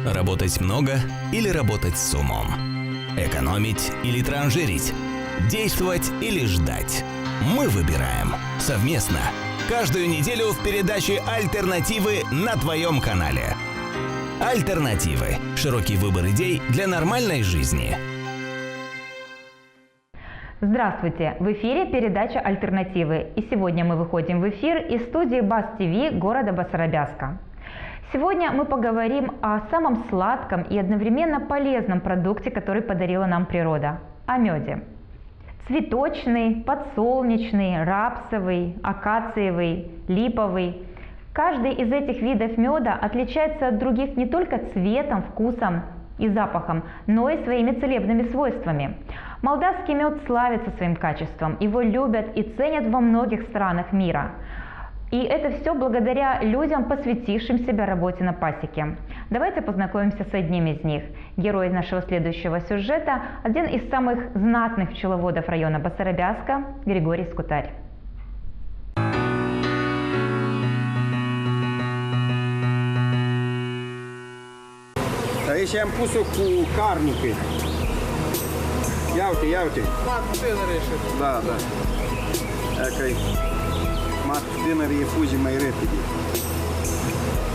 Работать много или работать с умом? Экономить или транжирить? Действовать или ждать? Мы выбираем совместно. Каждую неделю в передаче «Альтернативы» на твоем канале. «Альтернативы» – широкий выбор идей для нормальной жизни. Здравствуйте! В эфире передача «Альтернативы». И сегодня мы выходим в эфир из студии БАС-ТВ города Басарабяска. Сегодня мы поговорим о самом сладком и одновременно полезном продукте, который подарила нам природа – о меде. Цветочный, подсолнечный, рапсовый, акациевый, липовый. Каждый из этих видов меда отличается от других не только цветом, вкусом и запахом, но и своими целебными свойствами. Молдавский мед славится своим качеством, его любят и ценят во многих странах мира. И это все благодаря людям, посвятившим себя работе на пасеке. Давайте познакомимся с одним из них. Герой нашего следующего сюжета – один из самых знатных пчеловодов района Басарабяска – Григорий Скутарь. Aici am pus-o cu carnică. Ia uite. Da. Dacă мат тынării фузи mai repede.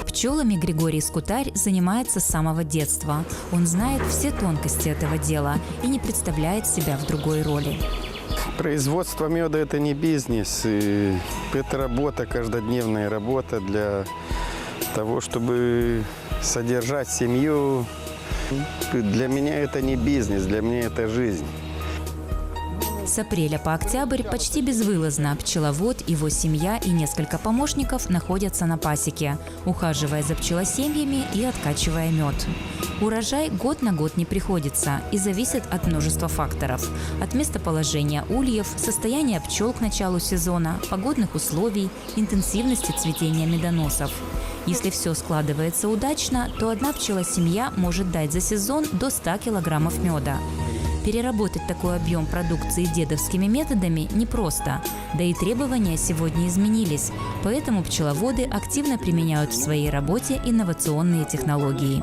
Пчелами Григорий Скутарь занимается с самого детства. Он знает все тонкости этого дела и не представляет себя в другой роли. Производство меда – это не бизнес. Это работа, каждодневная работа для того, чтобы содержать семью. Для меня это не бизнес, для меня это жизнь. С апреля по октябрь почти безвылазно пчеловод, его семья и несколько помощников находятся на пасеке, ухаживая за пчелосемьями и откачивая мед. Урожай год на год не приходится и зависит от множества факторов. От местоположения ульев, состояния пчел к началу сезона, погодных условий, интенсивности цветения медоносов. Если все складывается удачно, то одна пчелосемья может дать за сезон до 100 килограммов меда. Переработать такой объем продукции дедовскими методами непросто, да и требования сегодня изменились, поэтому пчеловоды активно применяют в своей работе инновационные технологии.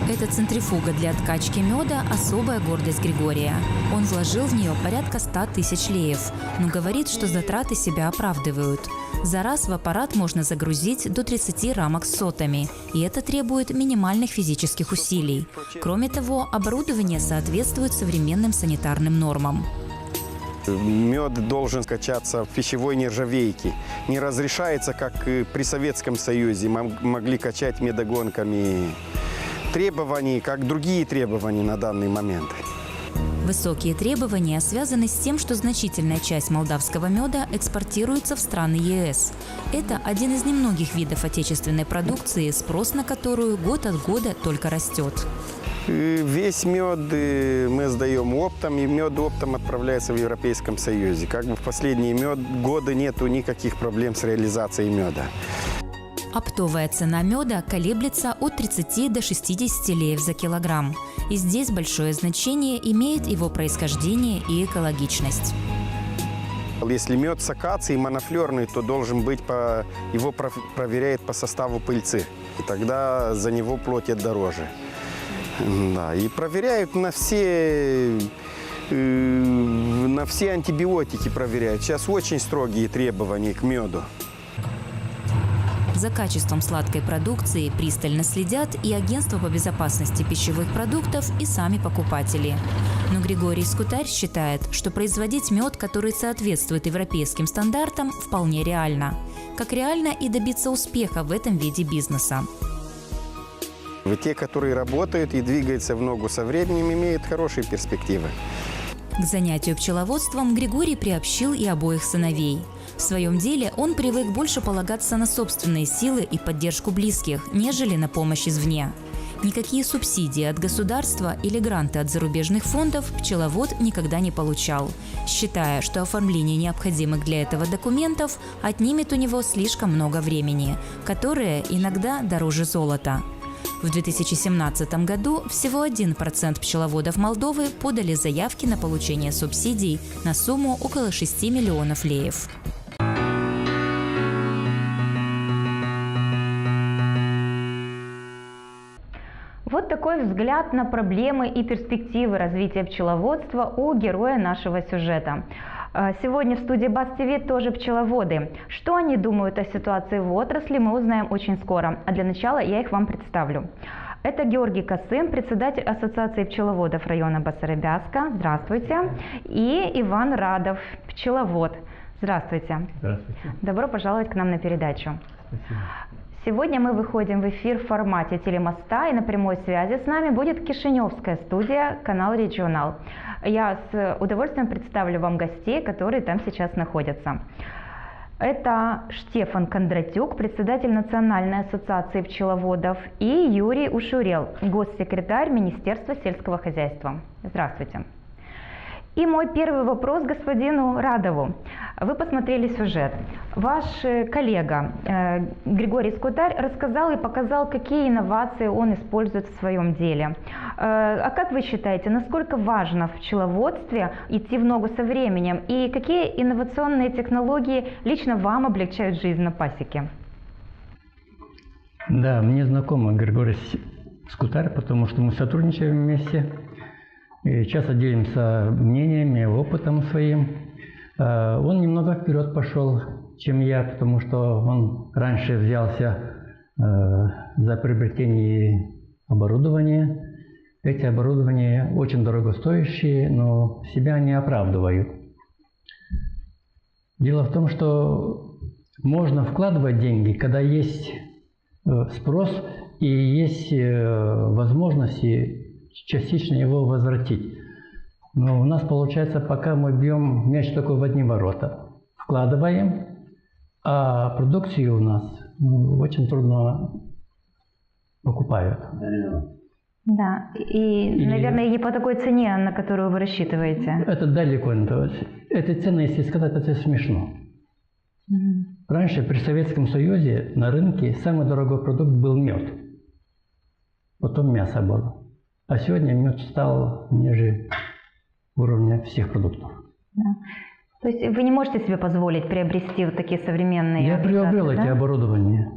Эта центрифуга для откачки меда – особая гордость Григория. Он вложил в нее порядка 100 тысяч леев, но говорит, что затраты себя оправдывают. За раз в аппарат можно загрузить до 30 рамок с сотами, и это требует минимальных физических усилий. Кроме того, оборудование соответствует современным санитарным нормам. Мед должен качаться в пищевой нержавейке. Не разрешается, как при Советском Союзе могли качать медогонками. Требований, как другие требования на данный момент. Высокие требования связаны с тем, что значительная часть молдавского меда экспортируется в страны ЕС. Это один из немногих видов отечественной продукции, спрос на которую год от года только растет. Весь мед мы сдаем оптом, и мед оптом отправляется в Европейском Союзе. Как бы в последние годы нету никаких проблем с реализацией меда. Оптовая цена меда колеблется от 30 до 60 леев за килограмм. И здесь большое значение имеет его происхождение и экологичность. Если мед с акацией монофлерный, то должен быть его проверяют по составу пыльцы. И тогда за него платят дороже. Да, и проверяют на все антибиотики проверяют. Сейчас очень строгие требования к меду. За качеством сладкой продукции пристально следят и Агентство по безопасности пищевых продуктов, и сами покупатели. Но Григорий Скутарь считает, что производить мед, который соответствует европейским стандартам, вполне реально. Как реально и добиться успеха в этом виде бизнеса. Те, которые работают и двигаются в ногу со временем, имеют хорошие перспективы. К занятию пчеловодством Григорий приобщил и обоих сыновей. В своем деле он привык больше полагаться на собственные силы и поддержку близких, нежели на помощь извне. Никакие субсидии от государства или гранты от зарубежных фондов пчеловод никогда не получал, считая, что оформление необходимых для этого документов отнимет у него слишком много времени, которое иногда дороже золота. В 2017 году всего 1% пчеловодов Молдовы подали заявки на получение субсидий на сумму около 6 миллионов леев. Вот такой взгляд на проблемы и перспективы развития пчеловодства у героя нашего сюжета. Сегодня в студии Баст ТВ тоже пчеловоды. Что они думают о ситуации в отрасли, мы узнаем очень скоро. А для начала я их вам представлю. Это Георгий Косым, председатель Ассоциации пчеловодов района Басарабяска. Здравствуйте. И Иван Радов, пчеловод. Здравствуйте. Здравствуйте. Добро пожаловать к нам на передачу. Спасибо. Сегодня мы выходим в эфир в формате телемоста, и на прямой связи с нами будет кишиневская студия, канал «Регионал». Я с удовольствием представлю вам гостей, которые там сейчас находятся. Это Штефан Кондратюк, председатель Национальной ассоциации пчеловодов, и Юрий Ушурел, госсекретарь Министерства сельского хозяйства. Здравствуйте. И мой первый вопрос господину Радову. Вы посмотрели сюжет. Ваш коллега Григорий Скутарь рассказал и показал, какие инновации он использует в своем деле. А как вы считаете, насколько важно в пчеловодстве идти в ногу со временем? И какие инновационные технологии лично вам облегчают жизнь на пасеке? Да, мне знаком Григорий Скутарь, потому что мы сотрудничаем вместе. И часто делимся мнениями, опытом своим. Он немного вперед пошел, чем я, потому что он раньше взялся за приобретение оборудования. Эти оборудования очень дорогостоящие, но себя не оправдывают. Дело в том, что можно вкладывать деньги, когда есть спрос и есть возможности частично его возвратить. Но у нас получается, пока мы бьем мяч только в одни ворота. Вкладываем, а продукцию у нас очень трудно покупают. Да, и, наверное, не по такой цене, на которую вы рассчитываете. Это далеко. Эти цены, если сказать, это смешно. Раньше при Советском Союзе на рынке самый дорогой продукт был мед. Потом мясо было. А сегодня мед стал ниже уровня всех продуктов. Да. То есть вы не можете себе позволить приобрести вот такие современные Я приобрел да? эти оборудования.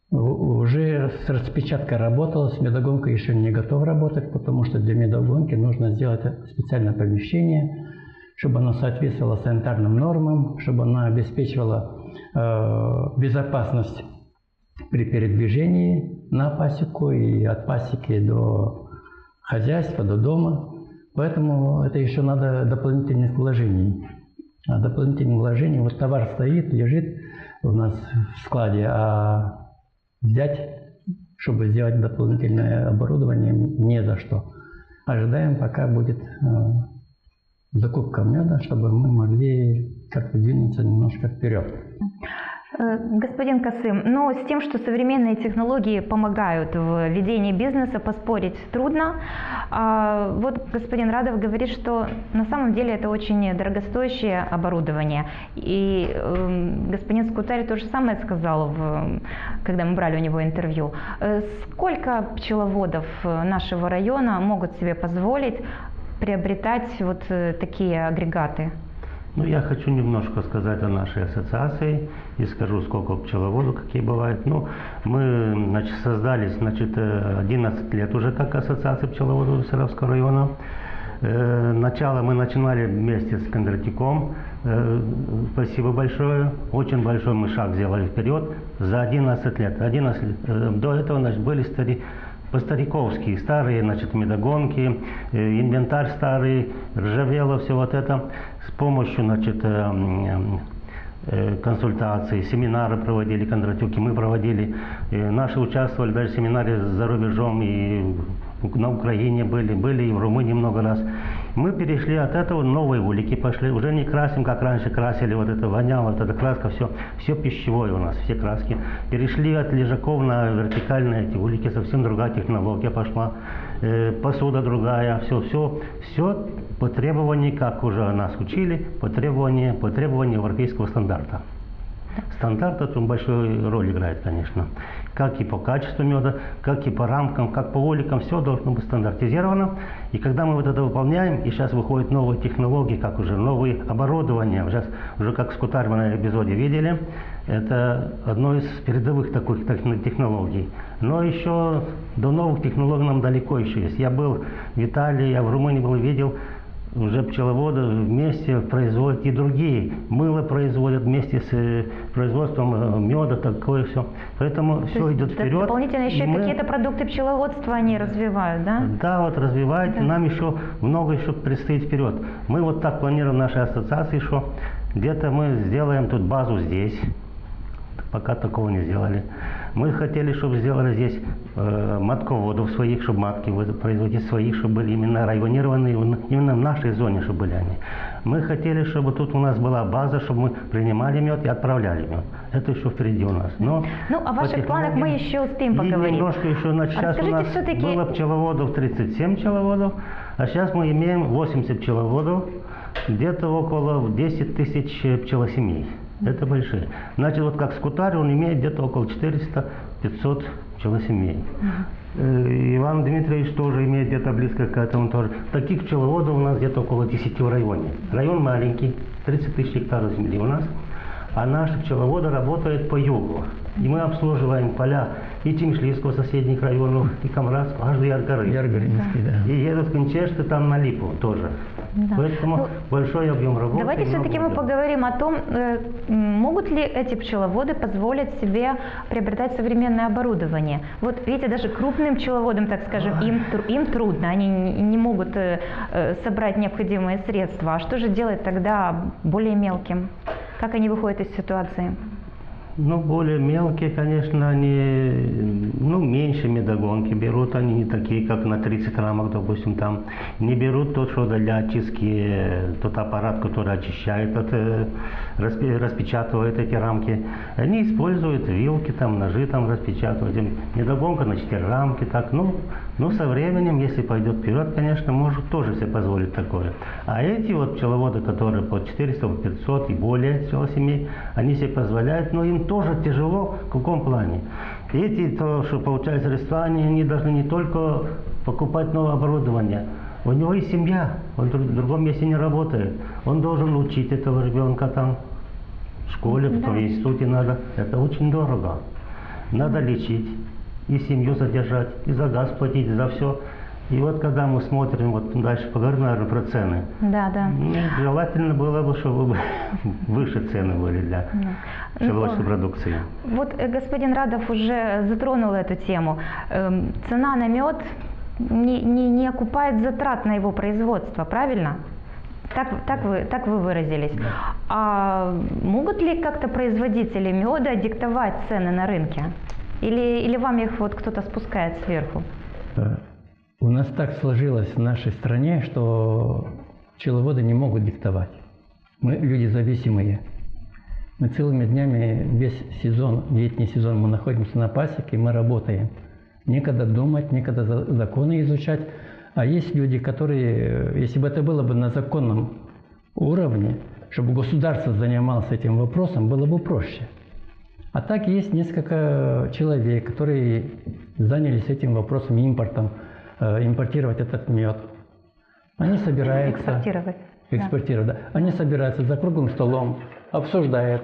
Уже с распечаткой работал, с медогонкой еще не готов работать, потому что для медогонки нужно сделать специальное помещение, чтобы оно соответствовало санитарным нормам, чтобы оно обеспечивало безопасность при передвижении на пасеку и от пасеки до хозяйства, до дома. Поэтому это еще надо дополнительных вложений. А дополнительных вложений, вот товар стоит, лежит у нас в складе, а взять, чтобы сделать дополнительное оборудование, не за что. Ожидаем, пока будет закупка меда, чтобы мы могли как-то двинуться немножко вперед. Господин Косым, но с тем, что современные технологии помогают в ведении бизнеса, поспорить трудно. Вот господин Радов говорит, что на самом деле это очень дорогостоящее оборудование. И господин Скутарь то же самое сказал, когда мы брали у него интервью. Сколько пчеловодов нашего района могут себе позволить приобретать вот такие агрегаты? Ну, я хочу немножко сказать о нашей ассоциации и скажу, сколько пчеловодов, какие бывают. Ну, мы, создались, 11 лет уже как ассоциация пчеловодов Басарабского района. Начало мы начинали вместе с Кондратюком. Спасибо большое. Очень большой мы шаг сделали вперед за 11 лет. 11 лет. До этого, были по-стариковски, старые, медогонки, инвентарь старый, ржавело все вот это. С помощью, консультаций, семинары проводили, Кондратюки мы проводили. Наши участвовали даже в семинаре за рубежом, и на Украине были и в Румынии много раз. Мы перешли от этого, новые улики пошли, уже не красим, как раньше красили, вот это воняло, вот эта краска, все пищевое у нас, все краски. Перешли от лежаков на вертикальные эти улики, совсем другая технология пошла, посуда другая, все по требованию, как уже нас учили, по требованию европейского стандарта. стандарт очень большую роль играет, конечно. Как и по качеству меда, как и по рамкам, как по уликам, все должно быть стандартизировано. И когда мы вот это выполняем, и сейчас выходят новые технологии, как уже новые оборудования, сейчас уже как скутарь мы на эпизоде видели, это одно из передовых таких технологий. Но еще до новых технологий нам далеко еще есть. Я был в Италии, я в Румынии был, видел, уже пчеловоды вместе производят и другие. Мыло производят вместе с производством меда, такое все. Поэтому все идет вперед. Дополнительно еще и какие-то продукты пчеловодства они развивают, да? Да, вот развивают. Да. Нам еще много еще предстоит вперед. Мы вот так планируем в нашей ассоциации, что где-то мы сделаем тут базу здесь. Пока такого не сделали. Мы хотели, чтобы сделали здесь матководов своих, чтобы матки производить своих, чтобы были именно районированные, именно в нашей зоне, чтобы были они. Мы хотели, чтобы тут у нас была база, чтобы мы принимали мед и отправляли мед. Это еще впереди у нас. Но о ваших планах мы еще успеем поговорить. Немножко еще, сейчас у нас было пчеловодов 37 пчеловодов, а сейчас мы имеем 80 пчеловодов, где-то около 10 тысяч пчелосемей. Это большие. Значит, вот как скутарь, он имеет где-то около 400-500 пчелосемей. Иван Дмитриевич тоже имеет где-то близко к этому тоже. Таких пчеловодов у нас где-то около 10 в районе. Район маленький, 30 тысяч гектаров земли у нас. А наши пчеловоды работают по югу. И мы обслуживаем поля и Тимишлийского, соседних районов, и Камрадского, аж до Яргоринский, да. И едут Кончешты там на Липу тоже. Да. Поэтому большой объем работы. Давайте все-таки мы поговорим о том, могут ли эти пчеловоды позволить себе приобретать современное оборудование. Вот видите, даже крупным пчеловодам, так скажем, им трудно, они не могут собрать необходимые средства. А что же делать тогда более мелким? Как они выходят из ситуации? Ну, более мелкие, конечно, они, меньше медогонки берут, они не такие, как на 30 рамок, допустим, там. Не берут то, что для очистки, тот аппарат, который очищает, распечатывает эти рамки. Они используют вилки, там, ножи там распечатывают. Медогонка на 4 рамки, так, со временем, если пойдет вперед, конечно, может тоже себе позволить такое. А эти вот пчеловоды, которые по 400, по 500 и более пчелосемей, они себе позволяют, но им тоже тяжело. В каком плане? Эти, то, что получают средства, они должны не только покупать новое оборудование. У него и семья, он в другом месте не работает. Он должен учить этого ребенка там в школе, потом в институте надо. Это очень дорого. Надо лечить, и семью содержать, и за газ платить, за все. И вот когда мы смотрим, вот дальше поговорим, наверное, про цены. Да. Желательно было бы, чтобы выше цены были для пчеловодческой продукции. Вот господин Радов уже затронул эту тему. Цена на мед не окупает затрат на его производство, правильно? Так вы выразились. Да. А могут ли как-то производители меда диктовать цены на рынке? Или вам их вот кто-то спускает сверху? У нас так сложилось в нашей стране, что пчеловоды не могут диктовать. Мы люди зависимые. Мы целыми днями, весь сезон, летний сезон, мы находимся на пасеке, мы работаем. Некогда думать, некогда законы изучать. А есть люди, которые, если бы это было бы на законном уровне, чтобы государство занималось этим вопросом, было бы проще. А так есть несколько человек, которые занялись этим вопросом, импортировать этот мед. Они собираются... Экспортировать, да. Они собираются за круглым столом, обсуждают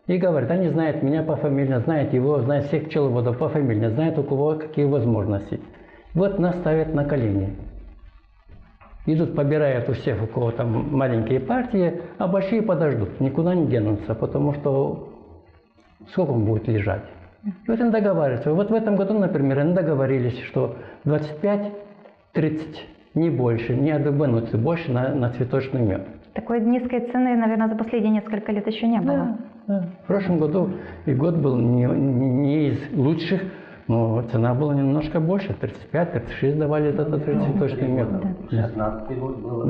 и говорят, они знают меня пофамильно, знают его, знают всех пчеловодов пофамильно, знают у кого какие возможности. Вот нас ставят на колени. Идут, побирают у всех, у кого там маленькие партии, а большие подождут, никуда не денутся, потому что сколько он будет лежать. И вот они договариваются. Вот в этом году, например, они договорились, что 25-30, не больше, не отбанутся больше на цветочный мед. Такой низкой цены, наверное, за последние несколько лет еще не было. Да. В прошлом году и год был не из лучших, но цена была немножко больше, 35-36 давали за этот цветочный мед. 16 год было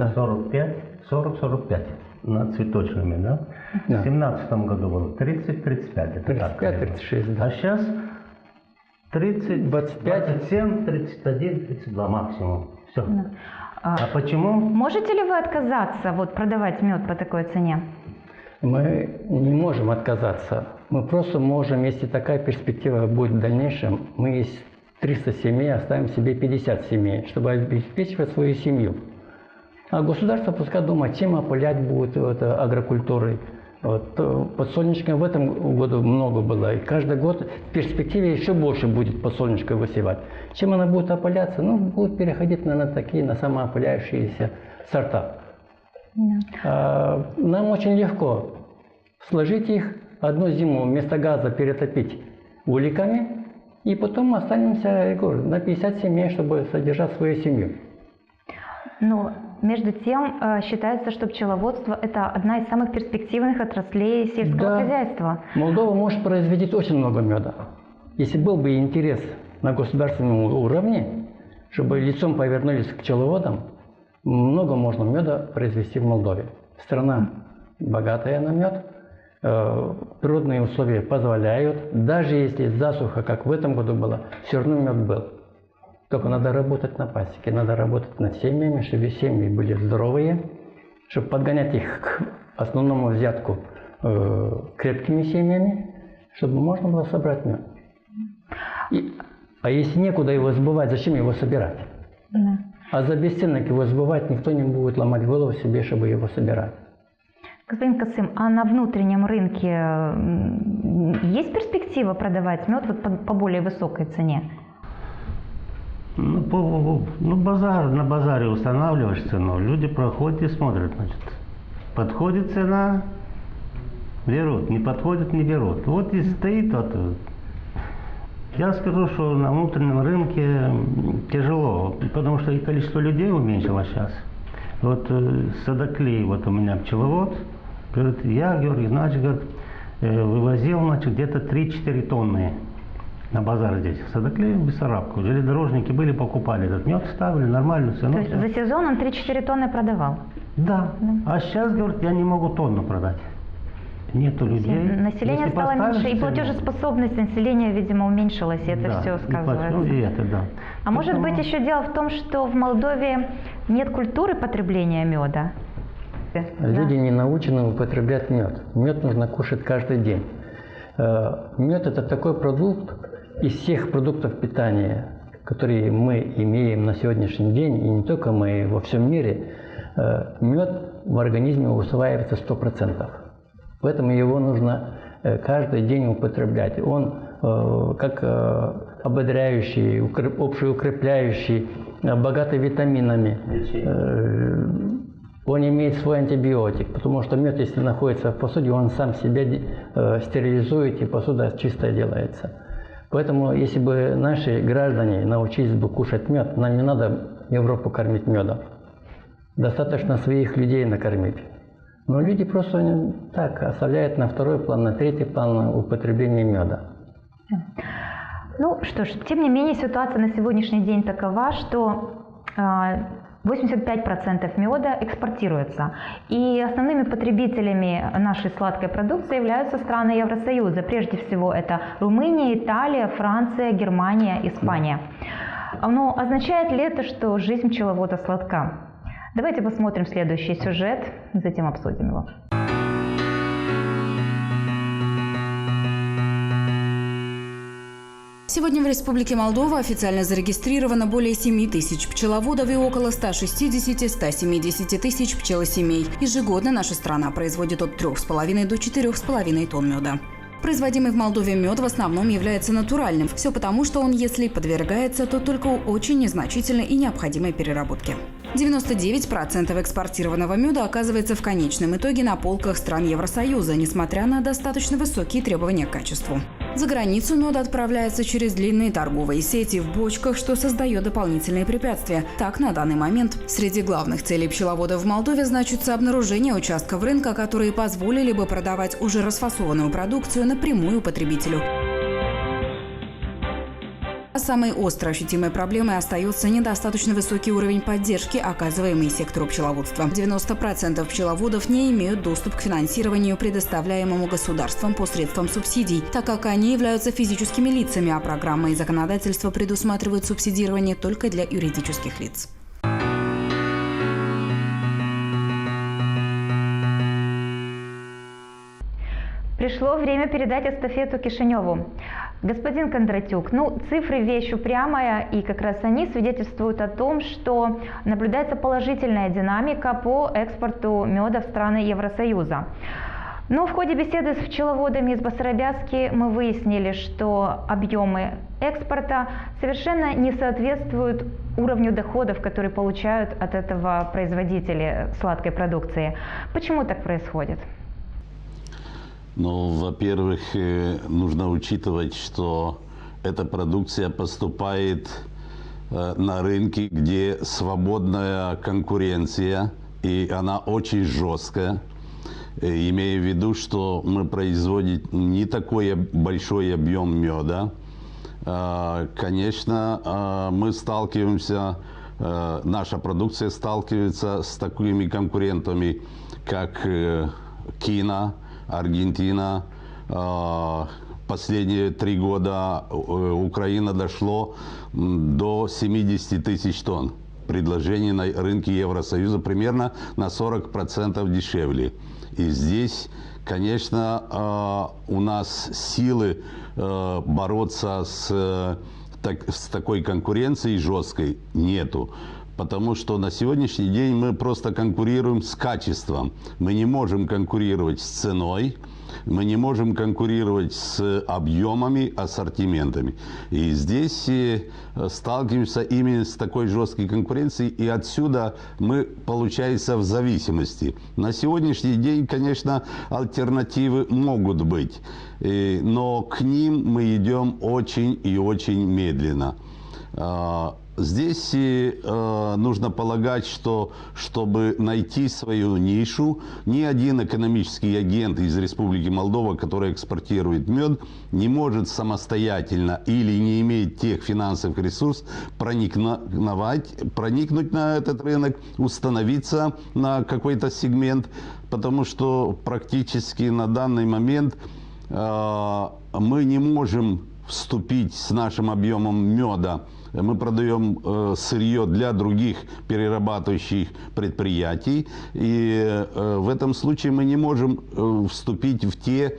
40-45 на цветочный мед, да? В 2017 году было 30-35. 35-36, да. А сейчас 30, 25, 27, 31, 32 максимум. Все. Да. А почему? Можете ли вы отказаться продавать мед по такой цене? Мы не можем отказаться. Мы просто можем, если такая перспектива будет в дальнейшем, мы из 300 семей оставим себе 50 семей, чтобы обеспечивать свою семью. А государство пускай думает, чем опылять будет агрокультурой. Подсолнечка в этом году много было. И каждый год в перспективе еще больше будет подсолнечка высевать. Чем она будет опыляться? Будет переходить на самоопыляющиеся сорта. Нам очень легко сложить их, одну зиму вместо газа перетопить уликами, и потом останемся на 50 семей, чтобы содержать свою семью. Но между тем считается, что пчеловодство – это одна из самых перспективных отраслей сельского хозяйства. Молдова может производить очень много меда. Если был бы интерес на государственном уровне, чтобы лицом повернулись к пчеловодам, много можно меда произвести в Молдове. Страна богатая на мед, природные условия позволяют. Даже если засуха, как в этом году было, все равно мед был. Только надо работать на пасеке, надо работать над семьями, чтобы семьи были здоровые, чтобы подгонять их к основному взятку крепкими семьями, чтобы можно было собрать мед. А если некуда его сбывать, зачем его собирать? А за бесценок его сбывать никто не будет ломать голову себе, чтобы его собирать. Господин Касым, а на внутреннем рынке есть перспектива продавать мед по более высокой цене? На базаре устанавливаешь цену, люди проходят и смотрят, подходит цена, берут, не подходит, не берут. Вот и стоит Я скажу, что на внутреннем рынке тяжело, потому что и количество людей уменьшилось сейчас. Садаклей, у меня пчеловод, говорит, я, Георгий Игнатьевич, вывозил, где-то 3-4 тонны на базар здесь. Садаклей, Бессарабку. Железнодорожники были, покупали этот мед, ставили нормальную цену. То есть за сезон он 3-4 тонны продавал? Да. А сейчас, говорит, я не могу тонну продать. Нету людей. Население стало меньше, и платежеспособность населения, видимо, уменьшилась, и это все сказывается. А может быть еще дело в том, что в Молдове нет культуры потребления меда? Люди не научены употреблять мед. Мед нужно кушать каждый день. Мед – это такой продукт из всех продуктов питания, которые мы имеем на сегодняшний день, и не только мы, во всем мире, мед в организме усваивается 100%. Поэтому его нужно каждый день употреблять. Он как ободряющий, общеукрепляющий, богатый витаминами. Он имеет свой антибиотик, потому что мед, если находится в посуде, он сам себя стерилизует, и посуда чистая делается. Поэтому, если бы наши граждане научились бы кушать мед, нам не надо Европу кормить медом. Достаточно своих людей накормить. Но люди просто так оставляют на второй план, на третий план употребление меда. Ну что ж, тем не менее, ситуация на сегодняшний день такова, что 85% меда экспортируется. И основными потребителями нашей сладкой продукции являются страны Евросоюза. Прежде всего это Румыния, Италия, Франция, Германия, Испания. Но означает ли это, что жизнь пчеловода сладка? Давайте посмотрим следующий сюжет, затем обсудим его. Сегодня в Республике Молдова официально зарегистрировано более 7 тысяч пчеловодов и около 160-170 тысяч пчелосемей. Ежегодно наша страна производит от 3,5 до 4,5 тонн меда. Производимый в Молдове мед в основном является натуральным. Все потому, что он, если подвергается, то только очень незначительной и необходимой переработке. 99% экспортированного меда оказывается в конечном итоге на полках стран Евросоюза, несмотря на достаточно высокие требования к качеству. За границу мед отправляется через длинные торговые сети в бочках, что создает дополнительные препятствия. Так, на данный момент среди главных целей пчеловодов в Молдове значится обнаружение участков рынка, которые позволили бы продавать уже расфасованную продукцию напрямую потребителю. Самой остро ощутимой проблемой остается недостаточно высокий уровень поддержки, оказываемый сектору пчеловодства. 90% пчеловодов не имеют доступ к финансированию, предоставляемому государством посредством субсидий, так как они являются физическими лицами, а программы и законодательство предусматривают субсидирование только для юридических лиц. Пришло время передать эстафету Кишиневу. Господин Кондратюк, цифры вещь упрямая, и как раз они свидетельствуют о том, что наблюдается положительная динамика по экспорту меда в страны Евросоюза. Но в ходе беседы с пчеловодами из Басарабяски мы выяснили, что объемы экспорта совершенно не соответствуют уровню доходов, которые получают от этого производители сладкой продукции. Почему так происходит? Во-первых, нужно учитывать, что эта продукция поступает на рынки, где свободная конкуренция, и она очень жесткая. Имея в виду, что мы производим не такой большой объем меда, конечно, мы сталкиваемся, наша продукция сталкивается с такими конкурентами, как Кина, Аргентина. Последние 3 года Украина дошло до 70 тысяч тонн. Предложений на рынке Евросоюза примерно на 40% дешевле. И здесь, конечно, у нас силы бороться с такой конкуренцией жесткой нету. Потому что на сегодняшний день мы просто конкурируем с качеством. Мы не можем конкурировать с ценой, мы не можем конкурировать с объемами, ассортиментами. И здесь сталкиваемся именно с такой жесткой конкуренцией, и отсюда мы, получается, в зависимости. На сегодняшний день, конечно, альтернативы могут быть, но к ним мы идем очень и очень медленно. Здесь нужно полагать, что чтобы найти свою нишу, ни один экономический агент из Республики Молдова, который экспортирует мед, не может самостоятельно или не имеет тех финансовых ресурсов проникнуть на этот рынок, установиться на какой-то сегмент, потому что практически на данный момент мы не можем вступить с нашим объемом меда. Мы продаем сырье для других перерабатывающих предприятий. И в этом случае мы не можем вступить в те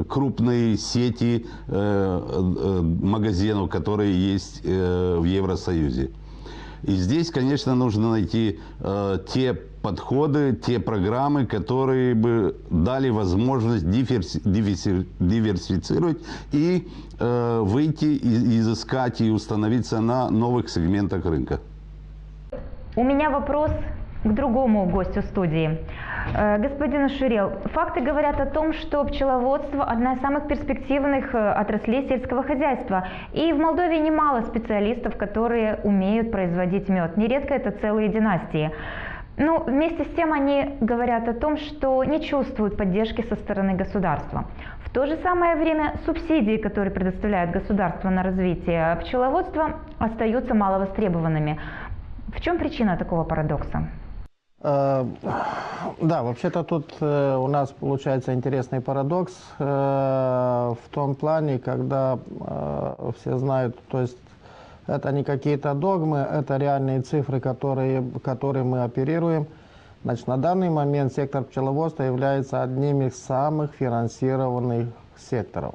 крупные сети магазинов, которые есть в Евросоюзе. И здесь, конечно, нужно найти те подходы, те программы, которые бы дали возможность диверсифицировать и выйти, изыскать и установиться на новых сегментах рынка. У меня вопрос к другому гостю студии. Господин Шурел, факты говорят о том, что пчеловодство – одна из самых перспективных отраслей сельского хозяйства. И в Молдове немало специалистов, которые умеют производить мед. Нередко это целые династии. Но вместе с тем они говорят о том, что не чувствуют поддержки со стороны государства. В то же самое время субсидии, которые предоставляет государство на развитие пчеловодства, остаются маловостребованными. В чем причина такого парадокса? Да, вообще-то тут у нас получается интересный парадокс в том плане, когда все знают, то есть это не какие-то догмы, это реальные цифры, которые мы оперируем. Значит, на данный момент сектор пчеловодства является одним из самых финансированных секторов.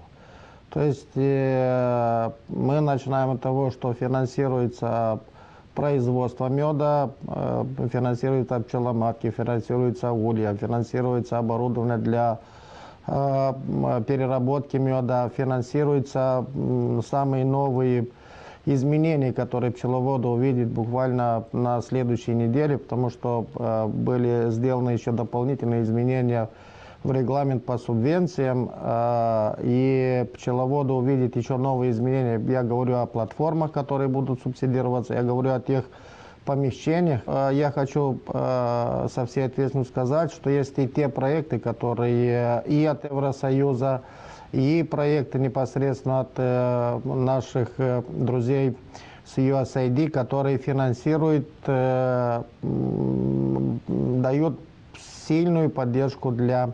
То есть мы начинаем от того, что финансируется производство меда, финансируется пчеломатки, финансируется улья, финансируется оборудование для переработки меда, финансируются самые новые изменения, которые пчеловоды увидят буквально на следующей неделе, потому что были сделаны еще дополнительные изменения в регламент по субвенциям, и пчеловоды увидят еще новые изменения. Я говорю о платформах, которые будут субсидироваться, я говорю о тех помещениях. Я хочу со всей ответственностью сказать, что есть и те проекты, которые и от Евросоюза, и проекты непосредственно от наших друзей с USAID, которые финансируют, дают сильную поддержку для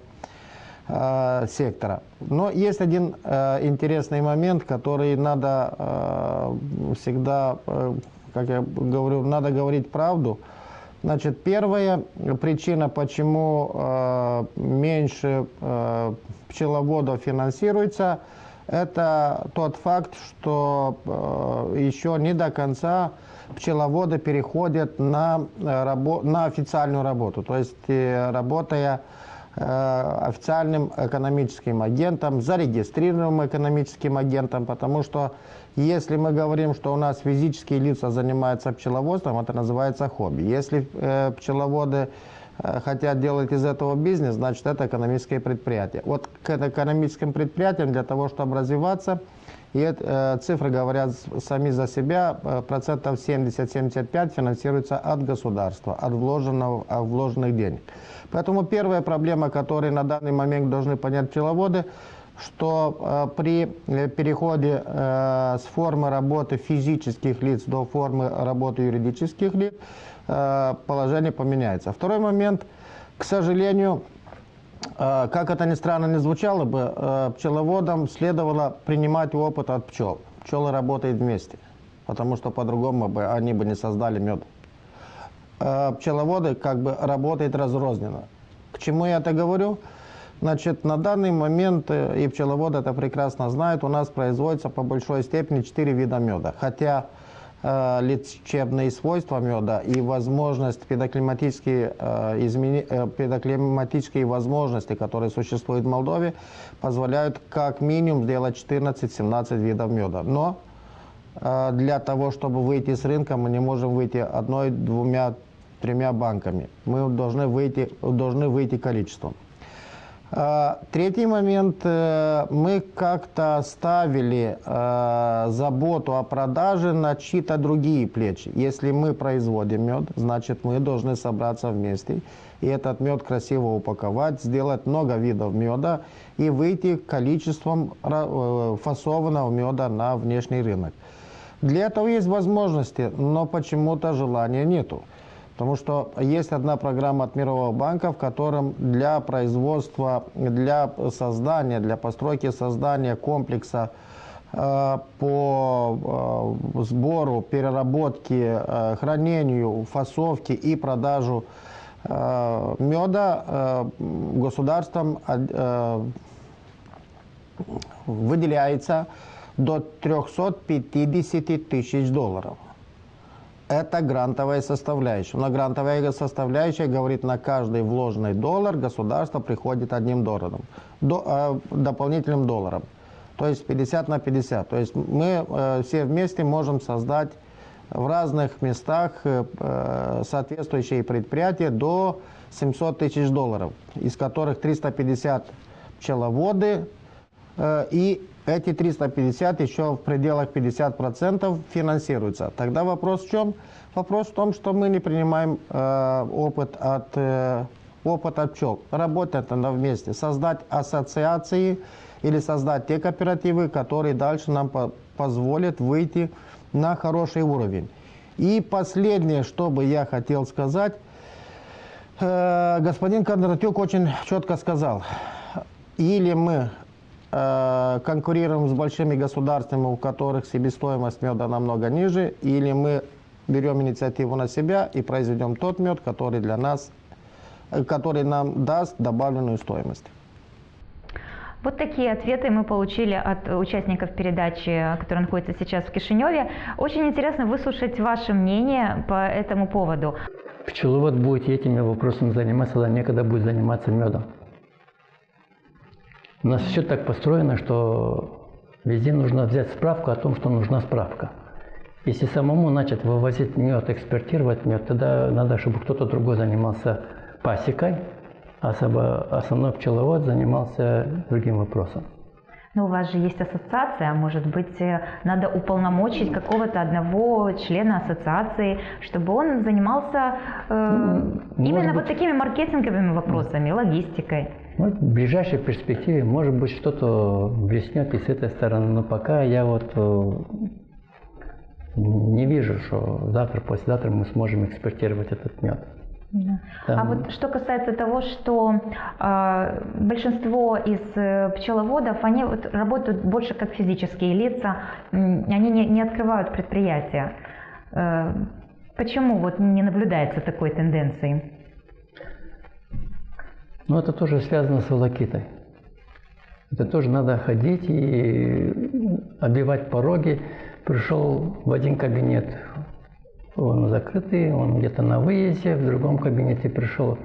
сектора. Но есть один интересный момент, который надо всегда, как я говорю, надо говорить правду. Значит, первая причина, почему меньше пчеловодов финансируется, это тот факт, что еще не до конца пчеловоды переходят на официальную работу, то есть работая официальным экономическим агентом, зарегистрированным экономическим агентом, потому что если мы говорим, что у нас физические лица занимаются пчеловодством, это называется хобби. Если пчеловоды хотят делать из этого бизнес, значит это экономическое предприятие. Вот к экономическим предприятиям для того, чтобы развиваться, и цифры говорят сами за себя, процентов 70-75 финансируется от государства, от вложенных денег. Поэтому первая проблема, которую на данный момент должны понять пчеловоды, что при переходе с формы работы физических лиц до формы работы юридических лиц положение поменяется. Второй момент, к сожалению, как это ни странно не звучало бы, пчеловодам следовало принимать опыт от пчел. Пчелы работают вместе, потому что по-другому бы они бы не создали мед. Пчеловоды как бы работают разрозненно. К чему я это говорю? Значит, на данный момент, и пчеловоды это прекрасно знают, у нас производится по большой степени 4 вида меда. Хотя лечебные свойства меда и возможность педоклиматические возможности, которые существуют в Молдове, позволяют как минимум сделать 14-17 видов меда. Но для того, чтобы выйти с рынка, мы не можем выйти одной, двумя, тремя банками. Мы должны выйти количеством. Третий момент. Мы как-то ставили заботу о продаже на чьи-то другие плечи. Если мы производим мед, значит мы должны собраться вместе и этот мед красиво упаковать, сделать много видов меда и выйти количеством фасованного меда на внешний рынок. Для этого есть возможности, но почему-то желания нету. Потому что есть одна программа от Мирового банка, в котором для производства, для постройки создания комплекса по сбору, переработке, хранению, фасовке и продажу меда государством выделяется до 350 тысяч долларов. Это грантовая составляющая. Но грантовая составляющая говорит, на каждый вложенный доллар государство приходит одним долларом, дополнительным долларом. То есть 50 на 50. То есть мы все вместе можем создать в разных местах соответствующие предприятия до 700 тысяч долларов, из которых 350 пчеловоды и эти 350 еще в пределах 50% финансируются. Тогда вопрос в чем? Вопрос в том, что мы не принимаем опыт от пчел. Работать надо вместе. Создать ассоциации или создать те кооперативы, которые дальше нам позволят выйти на хороший уровень. И последнее, что бы я хотел сказать, господин Кондратюк очень четко сказал, или мы конкурируем с большими государствами, у которых себестоимость меда намного ниже, или мы берем инициативу на себя и произведем тот мед, который нам даст добавленную стоимость. Вот такие ответы мы получили от участников передачи, которая находится сейчас в Кишиневе. Очень интересно выслушать ваше мнение по этому поводу. Пчеловод будет этими вопросами заниматься, когда некогда будет заниматься медом. У нас все так построено, что везде нужно взять справку о том, что нужна справка. Если самому начать вывозить мед, экспортировать мед, тогда надо, чтобы кто-то другой занимался пасекой, а основной пчеловод занимался другим вопросом. Но у вас же есть ассоциация, может быть, надо уполномочить какого-то одного члена ассоциации, чтобы он занимался именно вот такими маркетинговыми вопросами, логистикой. Вот в ближайшей перспективе, может быть, что-то блеснет и с этой стороны, но пока я вот не вижу, что завтра, послезавтра мы сможем экспортировать этот мед. Да. А вот что касается того, что большинство из пчеловодов, они вот работают больше как физические лица, они не открывают предприятия. Почему вот не наблюдается такой тенденции? Ну, это тоже связано с волокитой. Это тоже надо ходить и оббивать пороги. Пришел в один кабинет, он закрытый, он где-то на выезде, в другом кабинете пришел,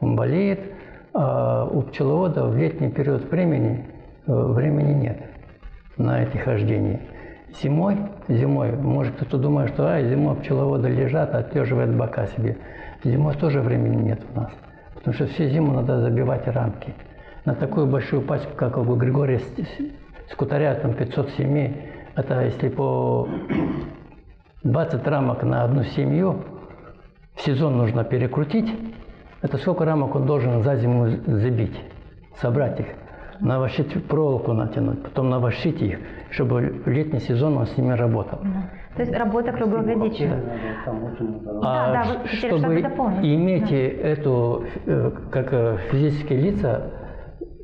он болеет, а у пчеловода в летний период времени нет на эти хождения. Зимой, может кто-то думает, что зимой пчеловоды лежат, отлеживают бока себе. Зимой тоже времени нет у нас, потому что всю зиму надо забивать рамки. На такую большую пачку, как у Григория Скутаря, там 500 семей, это если по 20 рамок на одну семью в сезон нужно перекрутить, это сколько рамок он должен за зиму забить, собрать их, навощить проволоку натянуть, потом навощить их, чтобы в летний сезон он с ними работал. То есть работа круглогодичная. Чтобы иметь эту, как физические лица,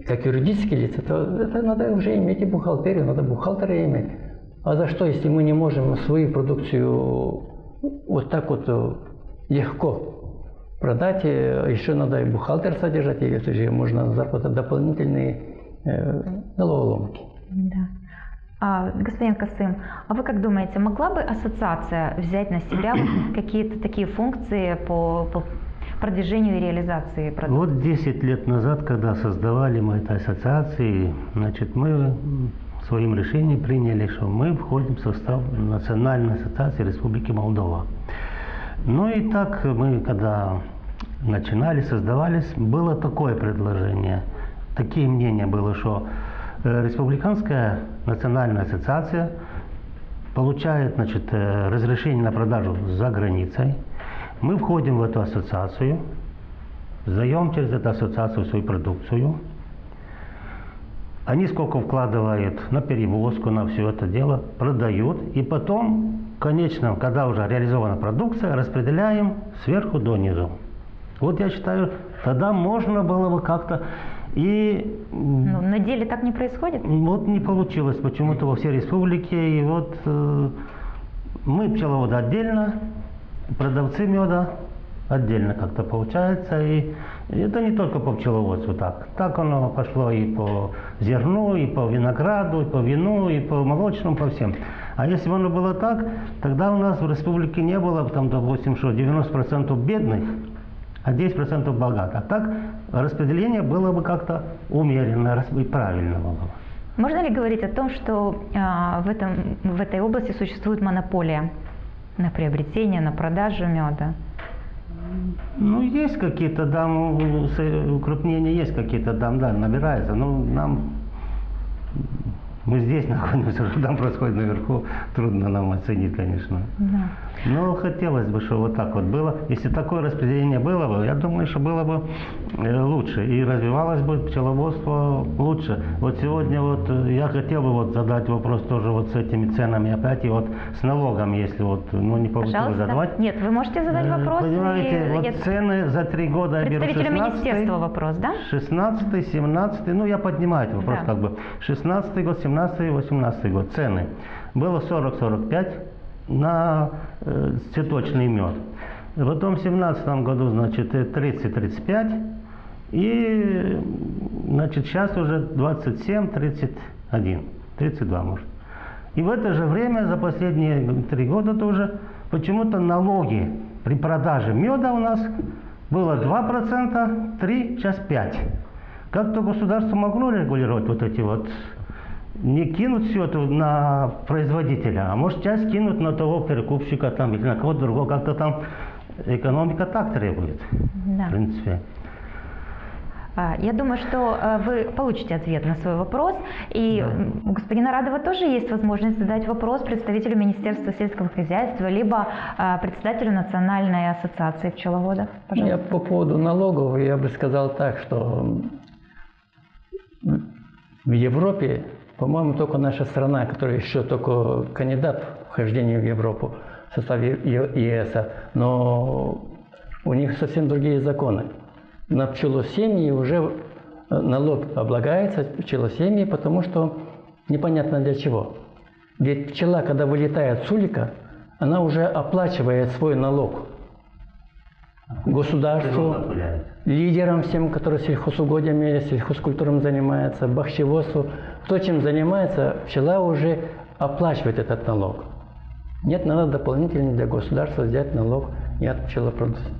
как юридические лица, то это надо уже иметь и бухгалтерию, надо бухгалтера иметь. А за что, если мы не можем свою продукцию вот так вот легко продать, еще надо и бухгалтер содержать, и это же можно заработать дополнительные головоломки. Да. Господин Касым, а вы как думаете, могла бы ассоциация взять на себя какие-то такие функции по продвижению и реализации продуктов? Вот 10 лет назад, когда создавали мы эту ассоциацию, значит, мы своим решением приняли, что мы входим в состав Национальной ассоциации Республики Молдова. Ну и так мы, когда начинали, создавались, было такое предложение, такие мнения было, что Республиканская национальная ассоциация получает, значит, разрешение на продажу за границей. Мы входим в эту ассоциацию, сдаем через эту ассоциацию свою продукцию. Они сколько вкладывают на перевозку, на все это дело, продают. И потом, конечно, когда уже реализована продукция, распределяем сверху донизу. Вот я считаю, тогда можно было бы как-то и... Ну, на деле так не происходит? Вот не получилось почему-то во всей республике. И вот мы пчеловоды отдельно, продавцы меда отдельно как-то получается. И это не только по пчеловодству так. Так оно пошло и по зерну, и по винограду, и по вину, и по молочному, по всем. А если бы оно было так, тогда у нас в республике не было, там, допустим, что 90% бедных, а 10% богатых. А так распределение было бы как-то умеренно и правильно было бы. Можно ли говорить о том, что в этой области существует монополия на приобретение, на продажу меда? Ну, есть какие-то там укрупнения, есть какие-то там, да, набирается. Но мы здесь находимся, что там происходит наверху, трудно нам оценить, конечно. Да. Но хотелось бы, чтобы вот так вот было. Если такое распределение было бы, я думаю, что было бы лучше. И развивалось бы пчеловодство лучше. Вот сегодня вот я хотел бы вот задать вопрос тоже вот с этими ценами опять. И вот с налогом, если вот, ну, не получилось задавать. Нет, вы можете задать вопрос. Понимаете, вот цены за 3 года, я беру 16-й. Представителю министерства вопрос, да? 16-й, 17-й, ну я поднимаю этот вопрос, да. как бы. 16-й год, 17-й, 18-й год. Цены. Было 40-45 на цветочный мед. Потом в 17 году, значит, 30-35. И, значит, сейчас уже 27-31. 32, может. И в это же время, за последние 3 года тоже, почему-то налоги при продаже меда у нас было 2%, 3, сейчас 5%. Как-то государство могло регулировать вот эти вот, не кинуть все это на производителя, а может часть кинуть на того перекупщика там, или на кого-то другого, как-то там экономика так требует, да. В принципе. Я думаю, что вы получите ответ на свой вопрос. И да. У господина Радова тоже есть возможность задать вопрос представителю Министерства сельского хозяйства, либо председателю Национальной ассоциации пчеловодов. Пожалуйста. По поводу налогов я бы сказал так, что в Европе, по-моему, только наша страна, которая еще только кандидат в вхождение в Европу в составе ЕС, но у них совсем другие законы. На пчелосемьи уже налог облагается, пчелосемьи, потому что непонятно для чего. Ведь пчела, когда вылетает с улика, она уже оплачивает свой налог государству, лидерам всем, которые сельхозугодиями, сельхозкультурами занимаются, бахчеводству. Кто чем занимается, пчела уже оплачивает этот налог. Нет, надо дополнительно для государства взять налог не от пчелопродукции.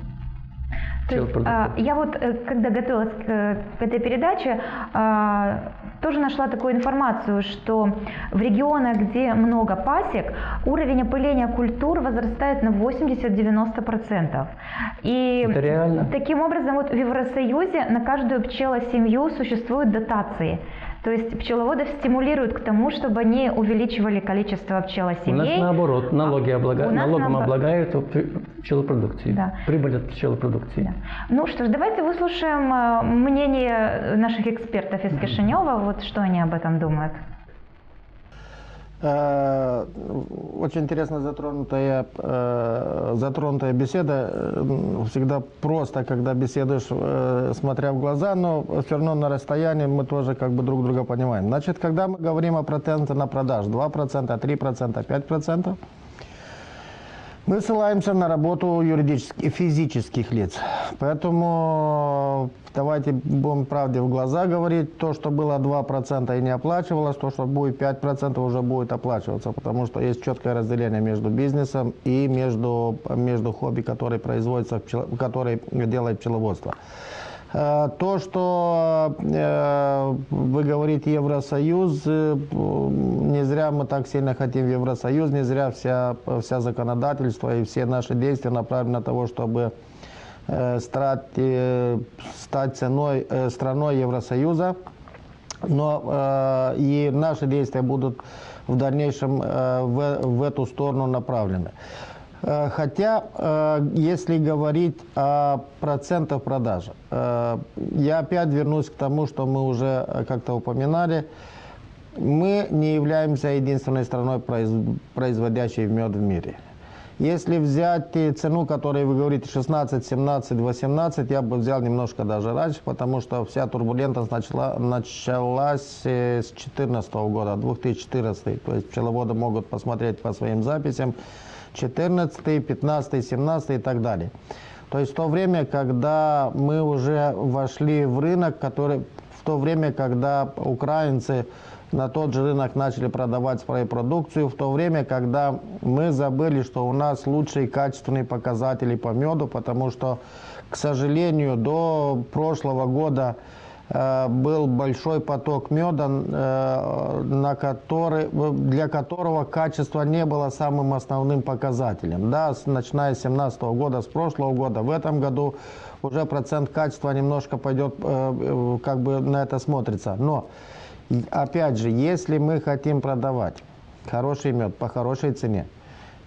То есть, я вот, когда готовилась к этой передаче, тоже нашла такую информацию, что в регионах, где много пасек, уровень опыления культур возрастает на 80-90%. И это реально. Таким образом, вот в Евросоюзе на каждую пчелосемью существуют дотации. То есть пчеловодов стимулируют к тому, чтобы они увеличивали количество пчелосемей. У нас наоборот, налогом облагают пчелопродукции, да. Прибыль от пчелопродукции. Да. Ну что ж, давайте выслушаем мнение наших экспертов из Кишинева, вот что они об этом думают. Очень интересно затронутая беседа. Всегда просто, когда беседуешь, смотря в глаза, но все равно на расстоянии мы тоже как бы друг друга понимаем. Значит, когда мы говорим о проценте на продаж, 2%, 3%, 5%, мы ссылаемся на работу юридических и физических лиц. Поэтому давайте будем правде в глаза говорить. То, что было 2% и не оплачивалось, то, что будет 5%, уже будет оплачиваться. Потому что есть четкое разделение между бизнесом и между хобби, который производится, который делает пчеловодство. То, что вы говорите Евросоюз, не зря мы так сильно хотим в Евросоюз, не зря вся законодательство и все наши действия направлены на того, чтобы стать страной Евросоюза. Но и наши действия будут в дальнейшем в эту сторону направлены. Хотя, если говорить о процентах продаж, я опять вернусь к тому, что мы уже как-то упоминали. Мы не являемся единственной страной, производящей мед в мире. Если взять цену, которую вы говорите, 16, 17, 18, я бы взял немножко даже раньше, потому что вся турбулентность началась с 2014 года, 2014. То есть пчеловоды могут посмотреть по своим записям. 14, 15, 17 и так далее. То есть в то время, когда мы уже вошли в рынок, в то время, когда украинцы на тот же рынок начали продавать свою продукцию, в то время, когда мы забыли, что у нас лучшие качественные показатели по меду, потому что, к сожалению, до прошлого года был большой поток меда, для которого качество не было самым основным показателем. Да, начиная с 2017 года, с прошлого года, в этом году уже процент качества немножко пойдет, как бы на это смотрится. Но, опять же, если мы хотим продавать хороший мед по хорошей цене,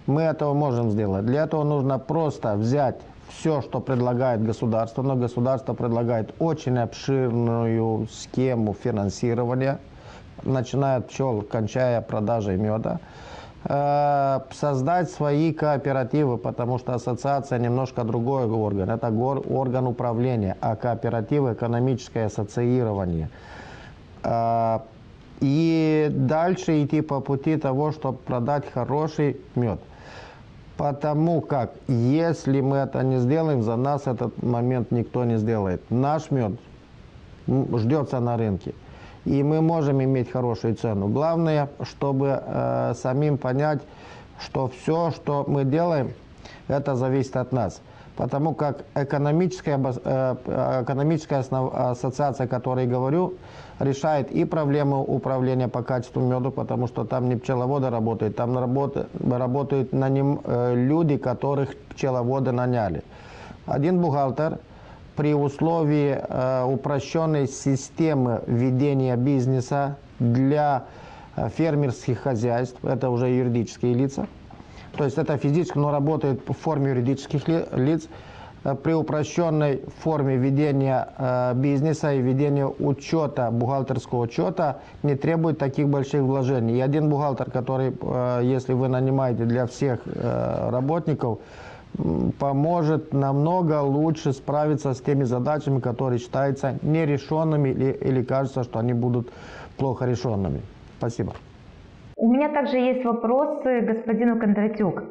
мы этого можем сделать. Для этого нужно просто взять все, что предлагает государство, но государство предлагает очень обширную схему финансирования, начиная от пчел, кончая продажей меда. Создать свои кооперативы, потому что ассоциация немножко другой орган. Это орган управления, а кооперативы – экономическое ассоциирование. И дальше идти по пути того, чтобы продать хороший мед. Потому как, если мы это не сделаем, за нас этот момент никто не сделает. Наш мед ждется на рынке, и мы можем иметь хорошую цену. Главное, чтобы самим понять, что все, что мы делаем, это зависит от нас. Потому как экономическая ассоциация, о которой я говорю, решает и проблему управления по качеству меда, потому что там не пчеловоды работают, там работают на нем люди, которых пчеловоды наняли. Один бухгалтер при условии упрощенной системы ведения бизнеса для фермерских хозяйств, это уже юридические лица, то есть это физически, но работает в форме юридических лиц, при упрощенной форме ведения бизнеса и ведения учета, бухгалтерского учета, не требует таких больших вложений. И один бухгалтер, который, если вы нанимаете для всех работников, поможет намного лучше справиться с теми задачами, которые считаются нерешенными или кажется, что они будут плохо решенными. Спасибо. У меня также есть вопрос к господину Кондратюк.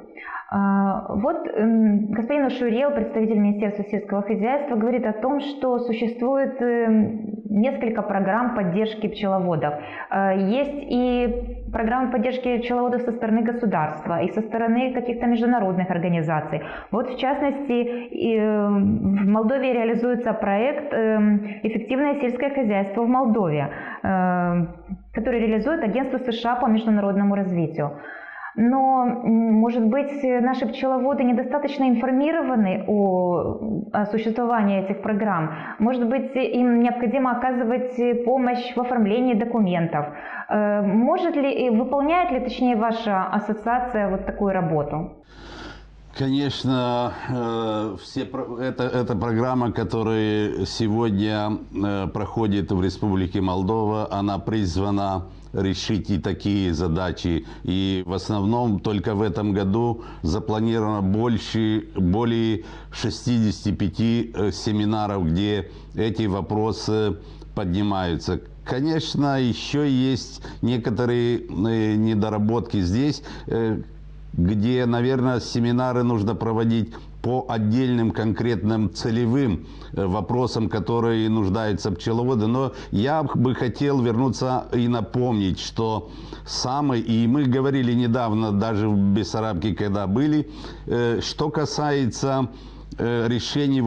Вот господин Ушурел, представитель Министерства сельского хозяйства, говорит о том, что существует несколько программ поддержки пчеловодов. Есть и программы поддержки пчеловодов со стороны государства, и со стороны каких-то международных организаций. Вот в частности, в Молдове реализуется проект «Эффективное сельское хозяйство в Молдове», который реализует Агентство США по международному развитию. Но, может быть, наши пчеловоды недостаточно информированы о существовании этих программ. Может быть, им необходимо оказывать помощь в оформлении документов. Выполняет ли, точнее, ваша ассоциация вот такую работу? Конечно, эта программа, которая сегодня проходит в Республике Молдова, она призвана решить и такие задачи. И в основном только в этом году запланировано более 65 семинаров, где эти вопросы поднимаются. Конечно, еще есть некоторые недоработки здесь, где, наверное, семинары нужно проводить по отдельным конкретным целевым вопросам, которые нуждаются пчеловоды. Но я бы хотел вернуться и напомнить, что и мы говорили недавно, даже в Бессарабке, когда были, что касается решений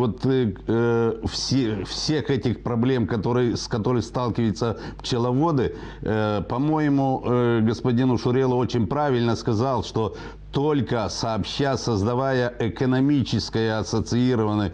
всех этих проблем, с которыми сталкиваются пчеловоды, по-моему, господин Ушурел очень правильно сказал, что только создавая экономические ассоциированные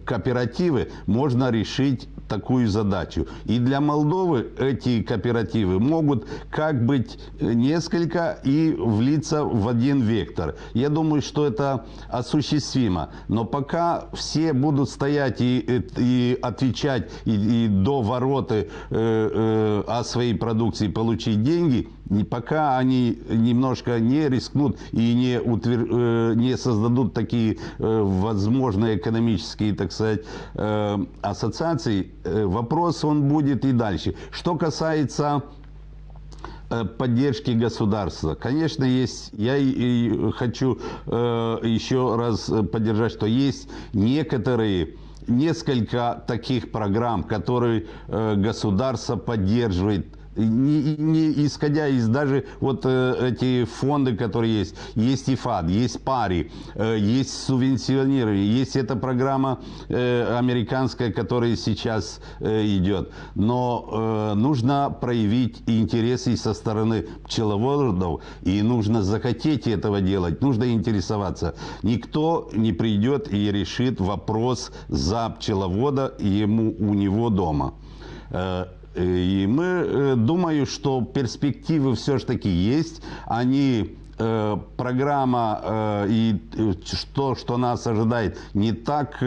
кооперативы, можно решить такую задачу. И для Молдовы эти кооперативы могут как быть несколько и влиться в один вектор. Я думаю, что это осуществимо. Но пока все будут стоять и отвечать и до вороты о своей продукции получить деньги, пока они немножко не рискнут и не создадут такие возможные экономические, так сказать, ассоциации, вопрос он будет и дальше. Что касается поддержки государства, конечно, есть, я и хочу еще раз поддержать, что есть несколько таких программ, которые государство поддерживает, не исходя из даже эти фонды, которые есть ИФАД, есть ПАРИ, есть субвенционирование, есть эта программа американская, которая сейчас идет. Но нужно проявить интерес и со стороны пчеловодов, и нужно захотеть этого делать, нужно интересоваться. Никто не придет и решит вопрос за пчеловода у него дома. И мы думаю, что перспективы все-таки есть. Программа и что нас ожидает, не так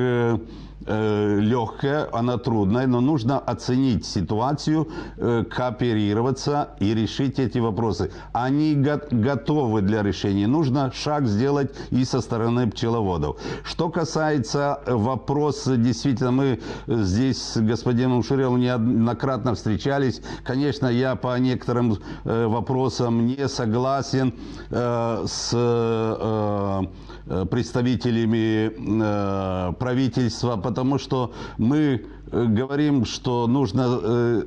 легкая, она трудная, но нужно оценить ситуацию, кооперироваться и решить эти вопросы. Они готовы для решения. Нужно шаг сделать и со стороны пчеловодов. Что касается вопроса, действительно, мы здесь с господином Ушурелом неоднократно встречались. Конечно, я по некоторым вопросам не согласен с представителями правительства, потому что мы говорим, что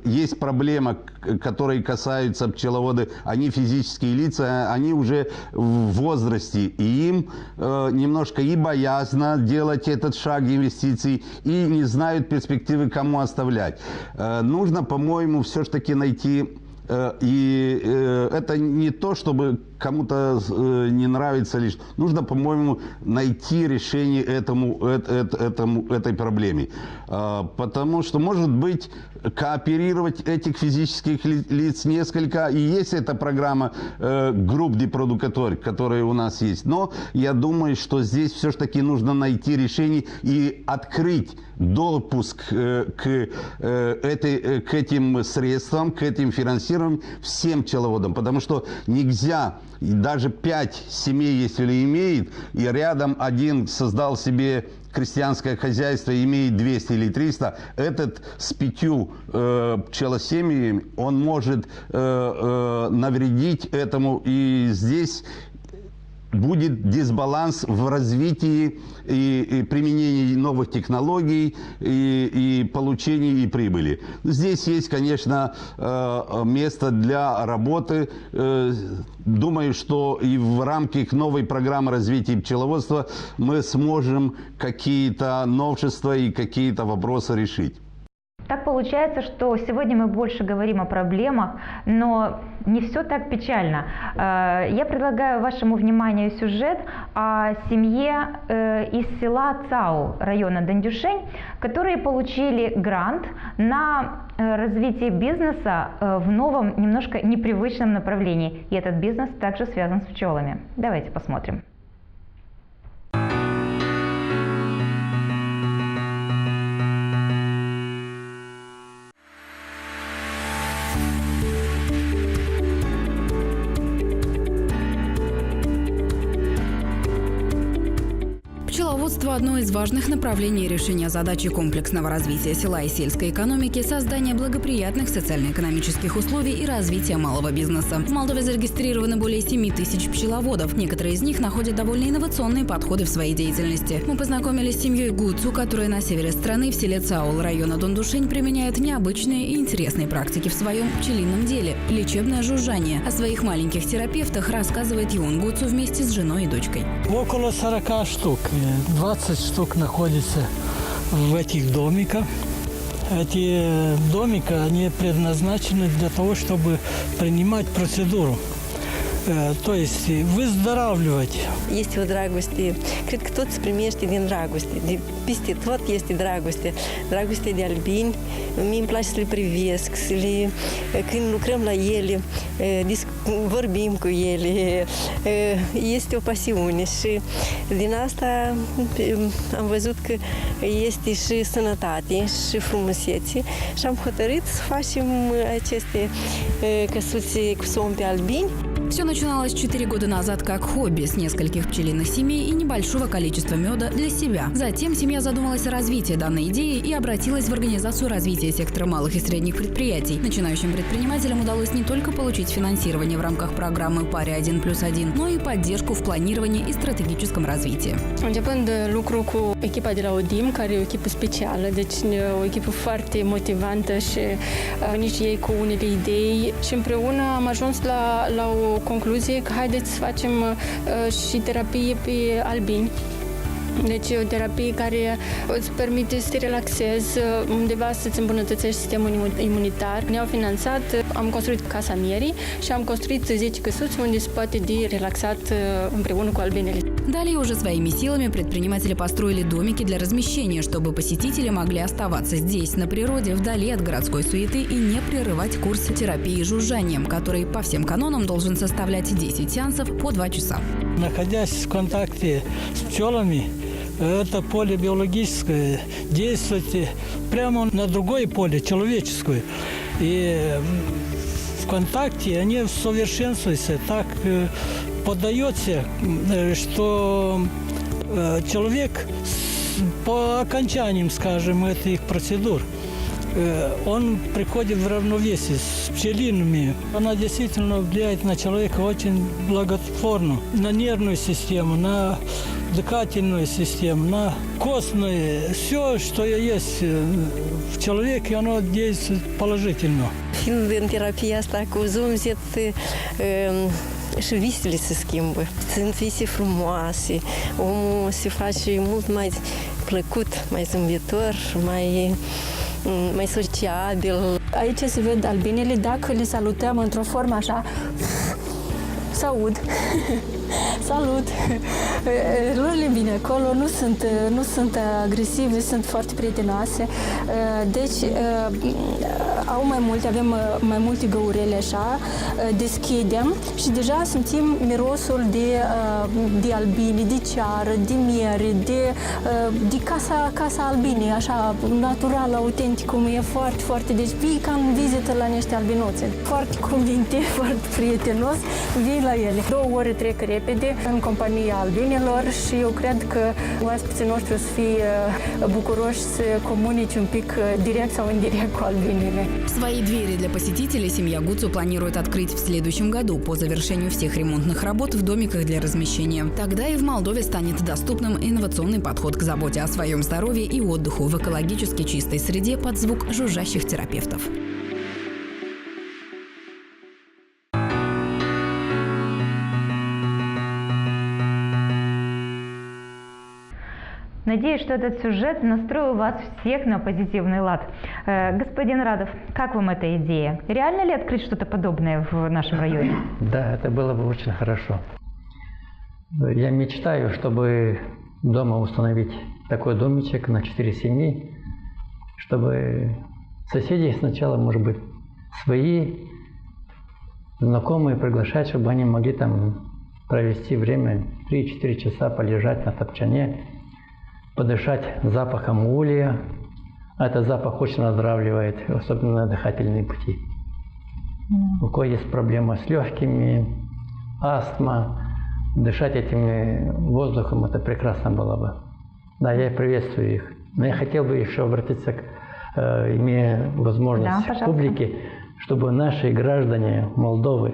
есть проблема, которые касаются пчеловоды, они физические лица, они уже в возрасте, и им немножко и боязно делать этот шаг инвестиций, и не знают перспективы, кому оставлять. Нужно, по-моему, все-таки найти. И это не то, чтобы кому-то не нравится лишь. Нужно, по-моему, найти решение этой проблеме. Потому что, может быть, кооперировать этих физических лиц несколько. И есть эта программа групп депродукаторов, которая у нас есть. Но я думаю, что здесь все-таки нужно найти решение и открыть допуск к этим средствам, к этим финансированиям всем пчеловодам. Потому что нельзя, даже 5 семей, если имеет, и рядом один создал себе крестьянское хозяйство, имеет 200 или 300, этот с 5 пчелосемьями, он может навредить этому. И здесь будет дисбаланс в развитии и применении новых технологий и получении и прибыли. Здесь есть, конечно, место для работы. Думаю, что и в рамках новой программы развития пчеловодства мы сможем какие-то новшества и какие-то вопросы решить. Так получается, что сегодня мы больше говорим о проблемах, но не все так печально. Я предлагаю вашему вниманию сюжет о семье из села Цау, района Дандюшень, которые получили грант на развитие бизнеса в новом, немножко непривычном направлении. И этот бизнес также связан с пчелами. Давайте посмотрим. Пчеловодство – одно из важных направлений решения задачи комплексного развития села и сельской экономики, создания благоприятных социально-экономических условий и развития малого бизнеса. В Молдове зарегистрированы более 7 тысяч пчеловодов. Некоторые из них находят довольно инновационные подходы в своей деятельности. Мы познакомились с семьей Гуцу, которая на севере страны, в селе Цаул района Дондушень, применяет необычные и интересные практики в своем пчелином деле – лечебное жужжание. О своих маленьких терапевтах рассказывает Ион Гуцу вместе с женой и дочкой. Около 40 штук. 20 штук находится в этих домиках. Эти домики, они предназначены для того, чтобы принимать процедуру. То есть выздоравливать. Este o dragoste, cred că toți primește din dragoste. Peste tot este dragoste. Dragoste de albini. Mie îmi place să le privesc, când lucrăm la ele, vorbim cu ele. Este o pasiune și din asta am văzut că este și sănătate și frumusețe și am hotărât să facem aceste căsuțe cu somn pe albini. Все начиналось 4 года назад как хобби с нескольких пчелиных семей и небольшого количества меда для себя. Затем семья задумалась о развитии данной идеи и обратилась в Организацию развития сектора малых и средних предприятий. Начинающим предпринимателям удалось не только получить финансирование в рамках программы «Паре 1+1», но и поддержку в планировании и стратегическом развитии. Începând lucru cu echipa de la ODIM, care e o echipă specială, deci o echipă foarte motivantă și nici ei cu unele idei și împreună am ajuns la o concluzie că haideți să facem și terapie pe albini. Deci e o terapie care îți permite să te relaxezi, undeva să-ți îmbunătățești sistemul imunitar. Ne-au finanțat, am construit Casa Mierii și am construit 10 căsuți unde se poate de relaxat împreună cu albinele. Далее уже своими силами предприниматели построили домики для размещения, чтобы посетители могли оставаться здесь, на природе, вдали от городской суеты и не прерывать курс терапии жужжанием, который по всем канонам должен составлять 10 сеансов по 2 часа. Находясь в контакте с пчелами, это поле биологическое, действуйте прямо на другое поле, человеческое. И в контакте они совершенствуются, так поддается, что человек по окончаниям, скажем, этих процедур, он приходит в равновесие с пчелиными. Она действительно влияет на человека очень благотворно, на нервную систему, на дыхательную систему, на костную. Все, что есть в человеке, оно действует положительно. Fiind în terapia asta cu zumzet și visele se schimbă. Sunt vise frumoase, omul se face mult mai plăcut, mai zâmbitor, mai sociabil. Aici se ved albinele, dacă le salutăm într-o formă așa, să aud. Salut! Lucrurile bine acolo, nu sunt agresive, sunt foarte prietenoase. Deci avem mai multe găurele așa, deschidem și deja simțim mirosul de albine, de ceară, de miere, de casa albine, așa natural, autentic, cum e foarte, foarte, deci vii ca în vizită la niște albinuțe. Foarte cuvinte, foarte prietenos, vii la ele. 2 ore trec repede. repede în compania albinelor și eu cred că oaspeții noștri o să fie bucuroși să comunice un pic direct sau indirect cu albinele. Свои двери для посетителей семья Гуцу планирует открыть в следующем году по завершению всех ремонтных работ в домиках для размещения. Тогда и в Молдове станет доступным инновационный подход к заботе о своем здоровье и отдыху в экологически чистой среде под звук жужжащих терапевтов. Надеюсь, что этот сюжет настроил вас всех на позитивный лад. Господин Радов, как вам эта идея? Реально ли открыть что-то подобное в нашем районе? Да, это было бы очень хорошо. Я мечтаю, чтобы дома установить такой домичек на 4 семьи, чтобы соседи сначала, может быть, свои знакомые приглашать, чтобы они могли там провести время 3-4 часа, полежать на топчане, подышать запахом улья. Этот запах очень оздоравливает, особенно дыхательные пути. У кого есть проблема с легкими, астма, дышать этим воздухом, это прекрасно было бы. Да, я приветствую их. Но я хотел бы еще обратиться, имея возможность к публике, чтобы наши граждане Молдовы,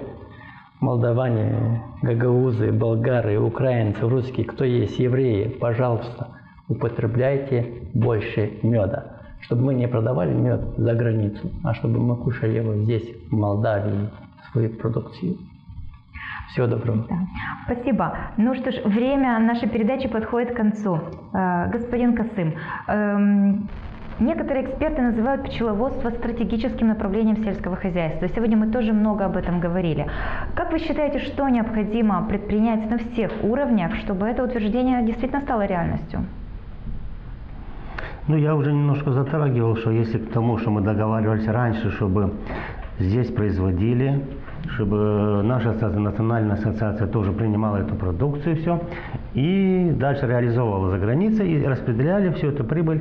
молдаване, гагаузы, болгары, украинцы, русские, кто есть, евреи, пожалуйста, употребляйте больше меда, чтобы мы не продавали мед за границу, а чтобы мы кушали его здесь, в Молдавии, свою продукцию. Всего доброго. Да. Спасибо. Ну что ж, время нашей передачи подходит к концу. Господин Касым, некоторые эксперты называют пчеловодство стратегическим направлением сельского хозяйства. Сегодня мы тоже много об этом говорили. Как вы считаете, что необходимо предпринять на всех уровнях, чтобы это утверждение действительно стало реальностью? Ну, я уже немножко затрагивал, что если к тому, что мы договаривались раньше, чтобы здесь производили, чтобы наша национальная ассоциация тоже принимала эту продукцию, все, и дальше реализовывала за границей, и распределяли всю эту прибыль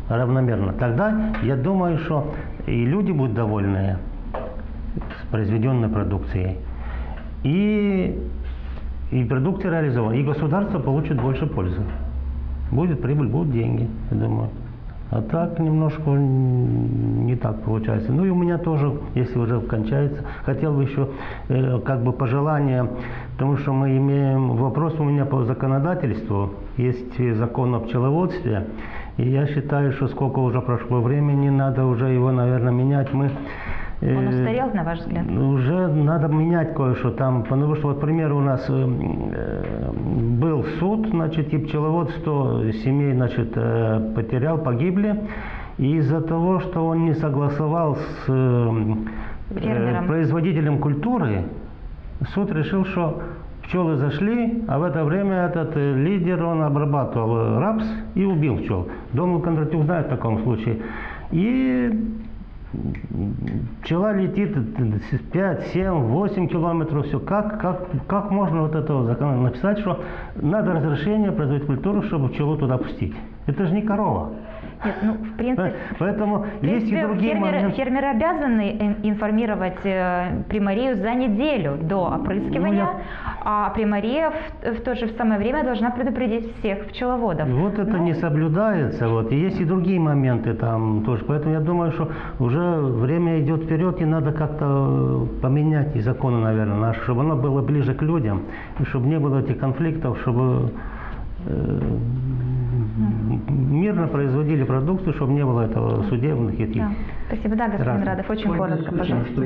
равномерно. Тогда, я думаю, что и люди будут довольны с произведенной продукцией, и продукция реализована, и государство получит больше пользы. Будет прибыль, будут деньги, я думаю. А так немножко не так получается. Ну и у меня тоже, если уже кончается, хотел бы еще как бы пожелание, потому что мы имеем вопрос у меня по законодательству. Есть закон о пчеловодстве, и я считаю, что сколько уже прошло времени, надо уже его, наверное, менять. Он устарел, на ваш взгляд? Уже надо менять кое-что там, потому что, вот, к примеру, у нас был суд, значит, и пчеловод 100 семей, значит, погибли, и из-за того, что он не согласовал с производителем культуры, суд решил, что пчелы зашли, а в это время этот лидер, он обрабатывал рапс и убил пчел. Дом Кондратюк знает в таком случае. И пчела летит 5, 7, 8 километров, все. Как можно вот этого закона написать, что надо разрешение производить культуру, чтобы пчелу туда пустить? Это же не корова. Нет, ну, в принципе, поэтому есть и другие моменты. Фермеры обязаны информировать примарию за неделю до опрыскивания, а примария в то же самое время должна предупредить всех пчеловодов. Вот это не соблюдается, вот, и есть и другие моменты там тоже. Поэтому я думаю, что уже время идет вперед, и надо как-то поменять и законы, наверное, наши, чтобы оно было ближе к людям, и чтобы не было этих конфликтов, чтобы мирно производили продукцию, чтобы не было этого судебных этих. Да. Спасибо, да, господин Радов, очень коротко, пожалуйста.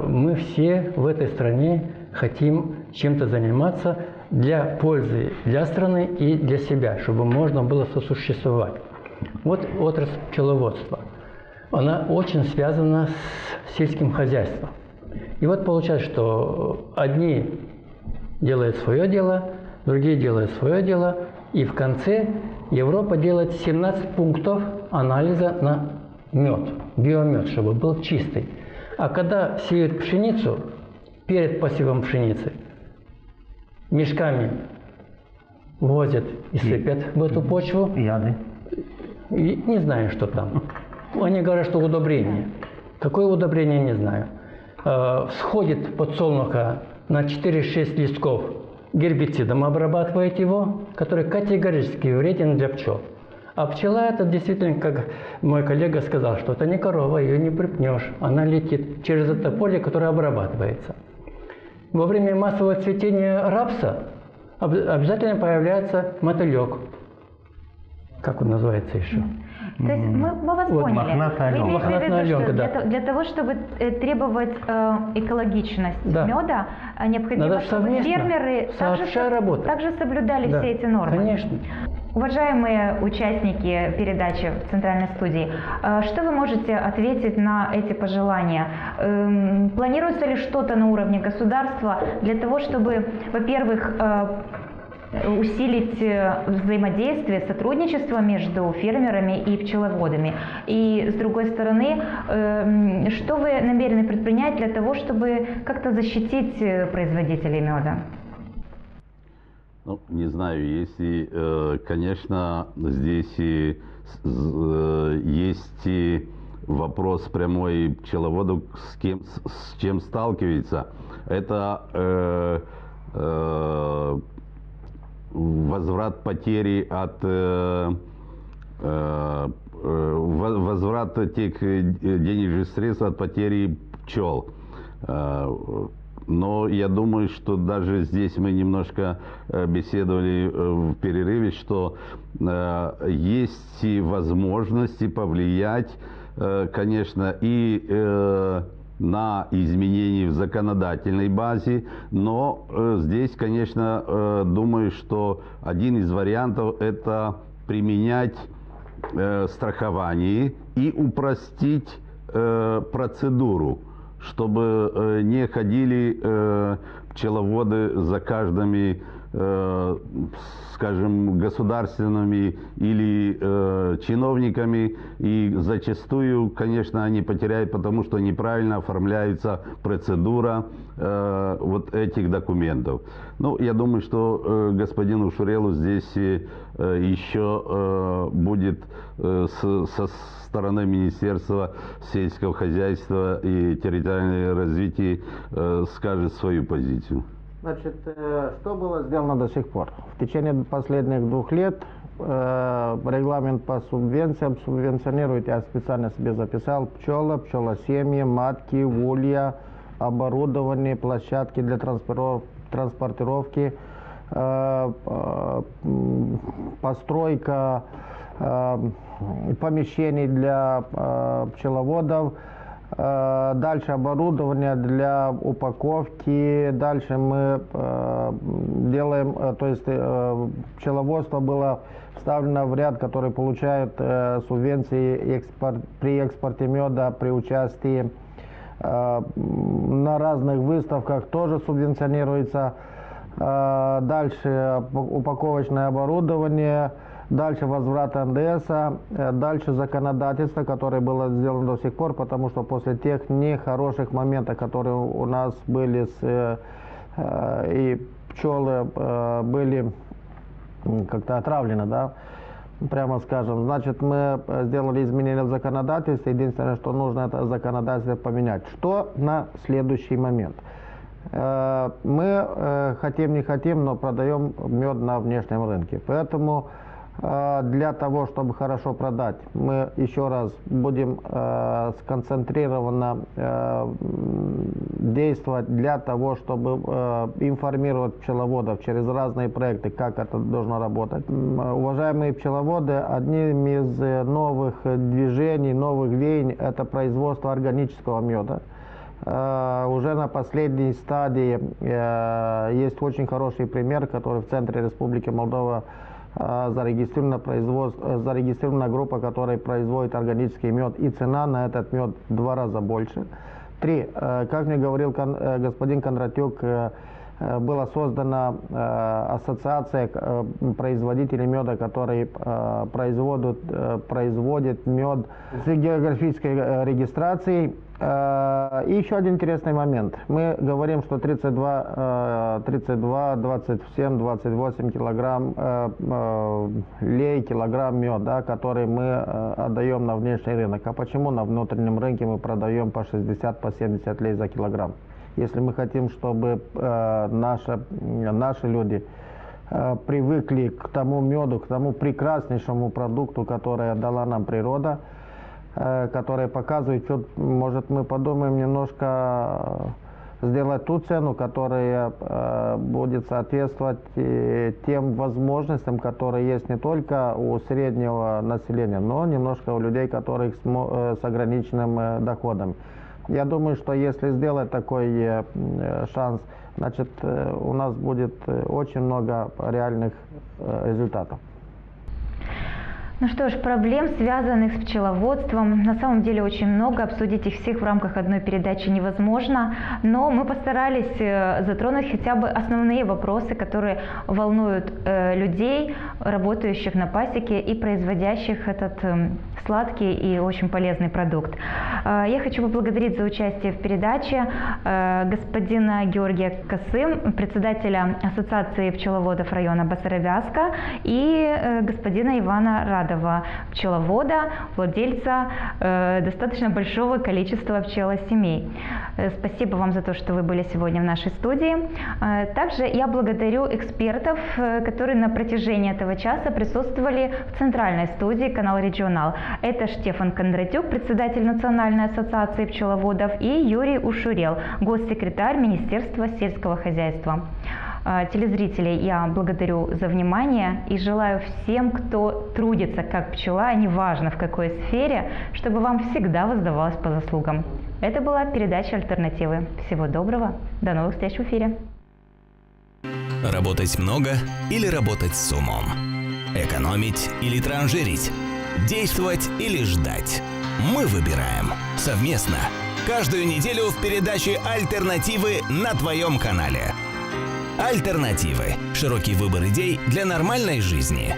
Мы все в этой стране хотим чем-то заниматься для пользы для страны и для себя, чтобы можно было сосуществовать. Вот отрасль пчеловодства. Она очень связана с сельским хозяйством. И вот получается, что одни делают свое дело, другие делают свое дело, и в конце Европа делает 17 пунктов анализа на мед, биомед, чтобы был чистый. А когда сеют пшеницу, перед посевом пшеницы, мешками возят и сыпят в эту почву. Яды. И не знаю, что там. Они говорят, что удобрение. Какое удобрение, не знаю. Всходит подсолнуха на 4-6 листков гербицидом обрабатывает его, который категорически вреден для пчел. А пчела это действительно, как мой коллега сказал, что это не корова, ее не припнешь. Она летит через это поле, которое обрабатывается. Во время массового цветения рапса обязательно появляется мотылек. Как он называется еще? То есть мы вас Вот, поняли. мохнатая Вы имеете в виду, Мохнатая что аленка, да. для того, чтобы требовать экологичность Да. меда, необходимо, Надо чтобы совместно, фермеры сообща работать. также соблюдали Да, все эти нормы. конечно. Уважаемые участники передачи в Центральной студии, что вы можете ответить на эти пожелания? Планируется ли что-то на уровне государства для того, чтобы, во-первых, усилить взаимодействие, сотрудничество между фермерами и пчеловодами? И, с другой стороны, что вы намерены предпринять для того, чтобы как-то защитить производителей меда? Ну, не знаю, если, конечно, здесь есть вопрос прямой пчеловоду, с чем сталкивается. Это возврат потери от возврат тех денежных средств от потери пчел. Но я думаю, что даже здесь мы немножко беседовали в перерыве, что есть возможности повлиять, конечно, и на изменения в законодательной базе, но здесь, конечно, думаю, что один из вариантов – это применять страхование и упростить процедуру, чтобы не ходили пчеловоды за каждыми, скажем, государственными или чиновниками, и зачастую, конечно, они потеряют, потому что неправильно оформляется процедура вот этих документов. Ну, я думаю, что господину Шурелу здесь еще будет со стороны Министерства сельского хозяйства и территориального развития скажет свою позицию. Значит, что было сделано до сих пор? В течение последних 2 лет регламент по субвенциям субвенционирует, я специально себе записал, пчелосемьи, матки, улья, оборудование, площадки для транспортировки, постройка помещений для пчеловодов, дальше оборудование для упаковки, дальше мы делаем, то есть пчеловодство было вставлено в ряд, который получает субвенции при экспорте меда, при участии на разных выставках тоже субвенционируется. Дальше упаковочное оборудование, дальше возврат НДС, дальше законодательство, которое было сделано до сих пор, потому что после тех нехороших моментов, которые у нас были, и пчелы были как-то отравлены, да, прямо скажем, значит, мы сделали изменения в законодательстве. Единственное, что нужно, это законодательство поменять. Что на следующий момент? Мы хотим, не хотим, но продаем мед на внешнем рынке. Поэтому для того, чтобы хорошо продать, мы еще раз будем сконцентрированно действовать для того, чтобы информировать пчеловодов через разные проекты, как это должно работать. Уважаемые пчеловоды, одним из новых движений, новых веяний – это производство органического меда. Уже на последней стадии есть очень хороший пример, который в центре Республики Молдова зарегистрирована группа, которая производит органический мед, и цена на этот мед в 2 раза больше. 3. Как мне говорил господин Кондратюк, была создана ассоциация производителей меда, которые производят мед с географической регистрацией. И еще один интересный момент. Мы говорим, что 32, 27, 28 килограмм лей, килограмм меда, который мы отдаем на внешний рынок. А почему на внутреннем рынке мы продаем по 60, по 70 лей за килограмм? Если мы хотим, чтобы наши люди привыкли к тому меду, к тому прекраснейшему продукту, который дала нам природа, который показывает, что, может, мы подумаем немножко сделать ту цену, которая будет соответствовать тем возможностям, которые есть не только у среднего населения, но немножко у людей, которых с ограниченным доходом. Я думаю, что если сделать такой шанс, значит, у нас будет очень много реальных результатов. Ну что ж, проблем, связанных с пчеловодством, на самом деле очень много. Обсудить их всех в рамках одной передачи невозможно. Но мы постарались затронуть хотя бы основные вопросы, которые волнуют людей, работающих на пасеке и производящих этот сладкий и очень полезный продукт. Я хочу поблагодарить за участие в передаче господина Георгия Косым, председателя Ассоциации пчеловодов района Басарабяска, и господина Ивана Радова, пчеловода, владельца достаточно большого количества пчелосемей. Спасибо вам за то, что вы были сегодня в нашей студии. Также я благодарю экспертов, которые на протяжении этого часа присутствовали в центральной студии канала «Регионал». Это Штефан Кондратюк, председатель Национальной ассоциации пчеловодов, и Юрий Ушурел, госсекретарь Министерства сельского хозяйства. Телезрителей я благодарю за внимание и желаю всем, кто трудится как пчела, неважно в какой сфере, чтобы вам всегда воздавалось по заслугам. Это была передача «Альтернативы». Всего доброго, до новых встреч в эфире. Работать много или работать с умом? Экономить или транжирить? Действовать или ждать? Мы выбираем совместно. Каждую неделю в передаче «Альтернативы» на твоем канале. Альтернативы. Широкий выбор идей для нормальной жизни.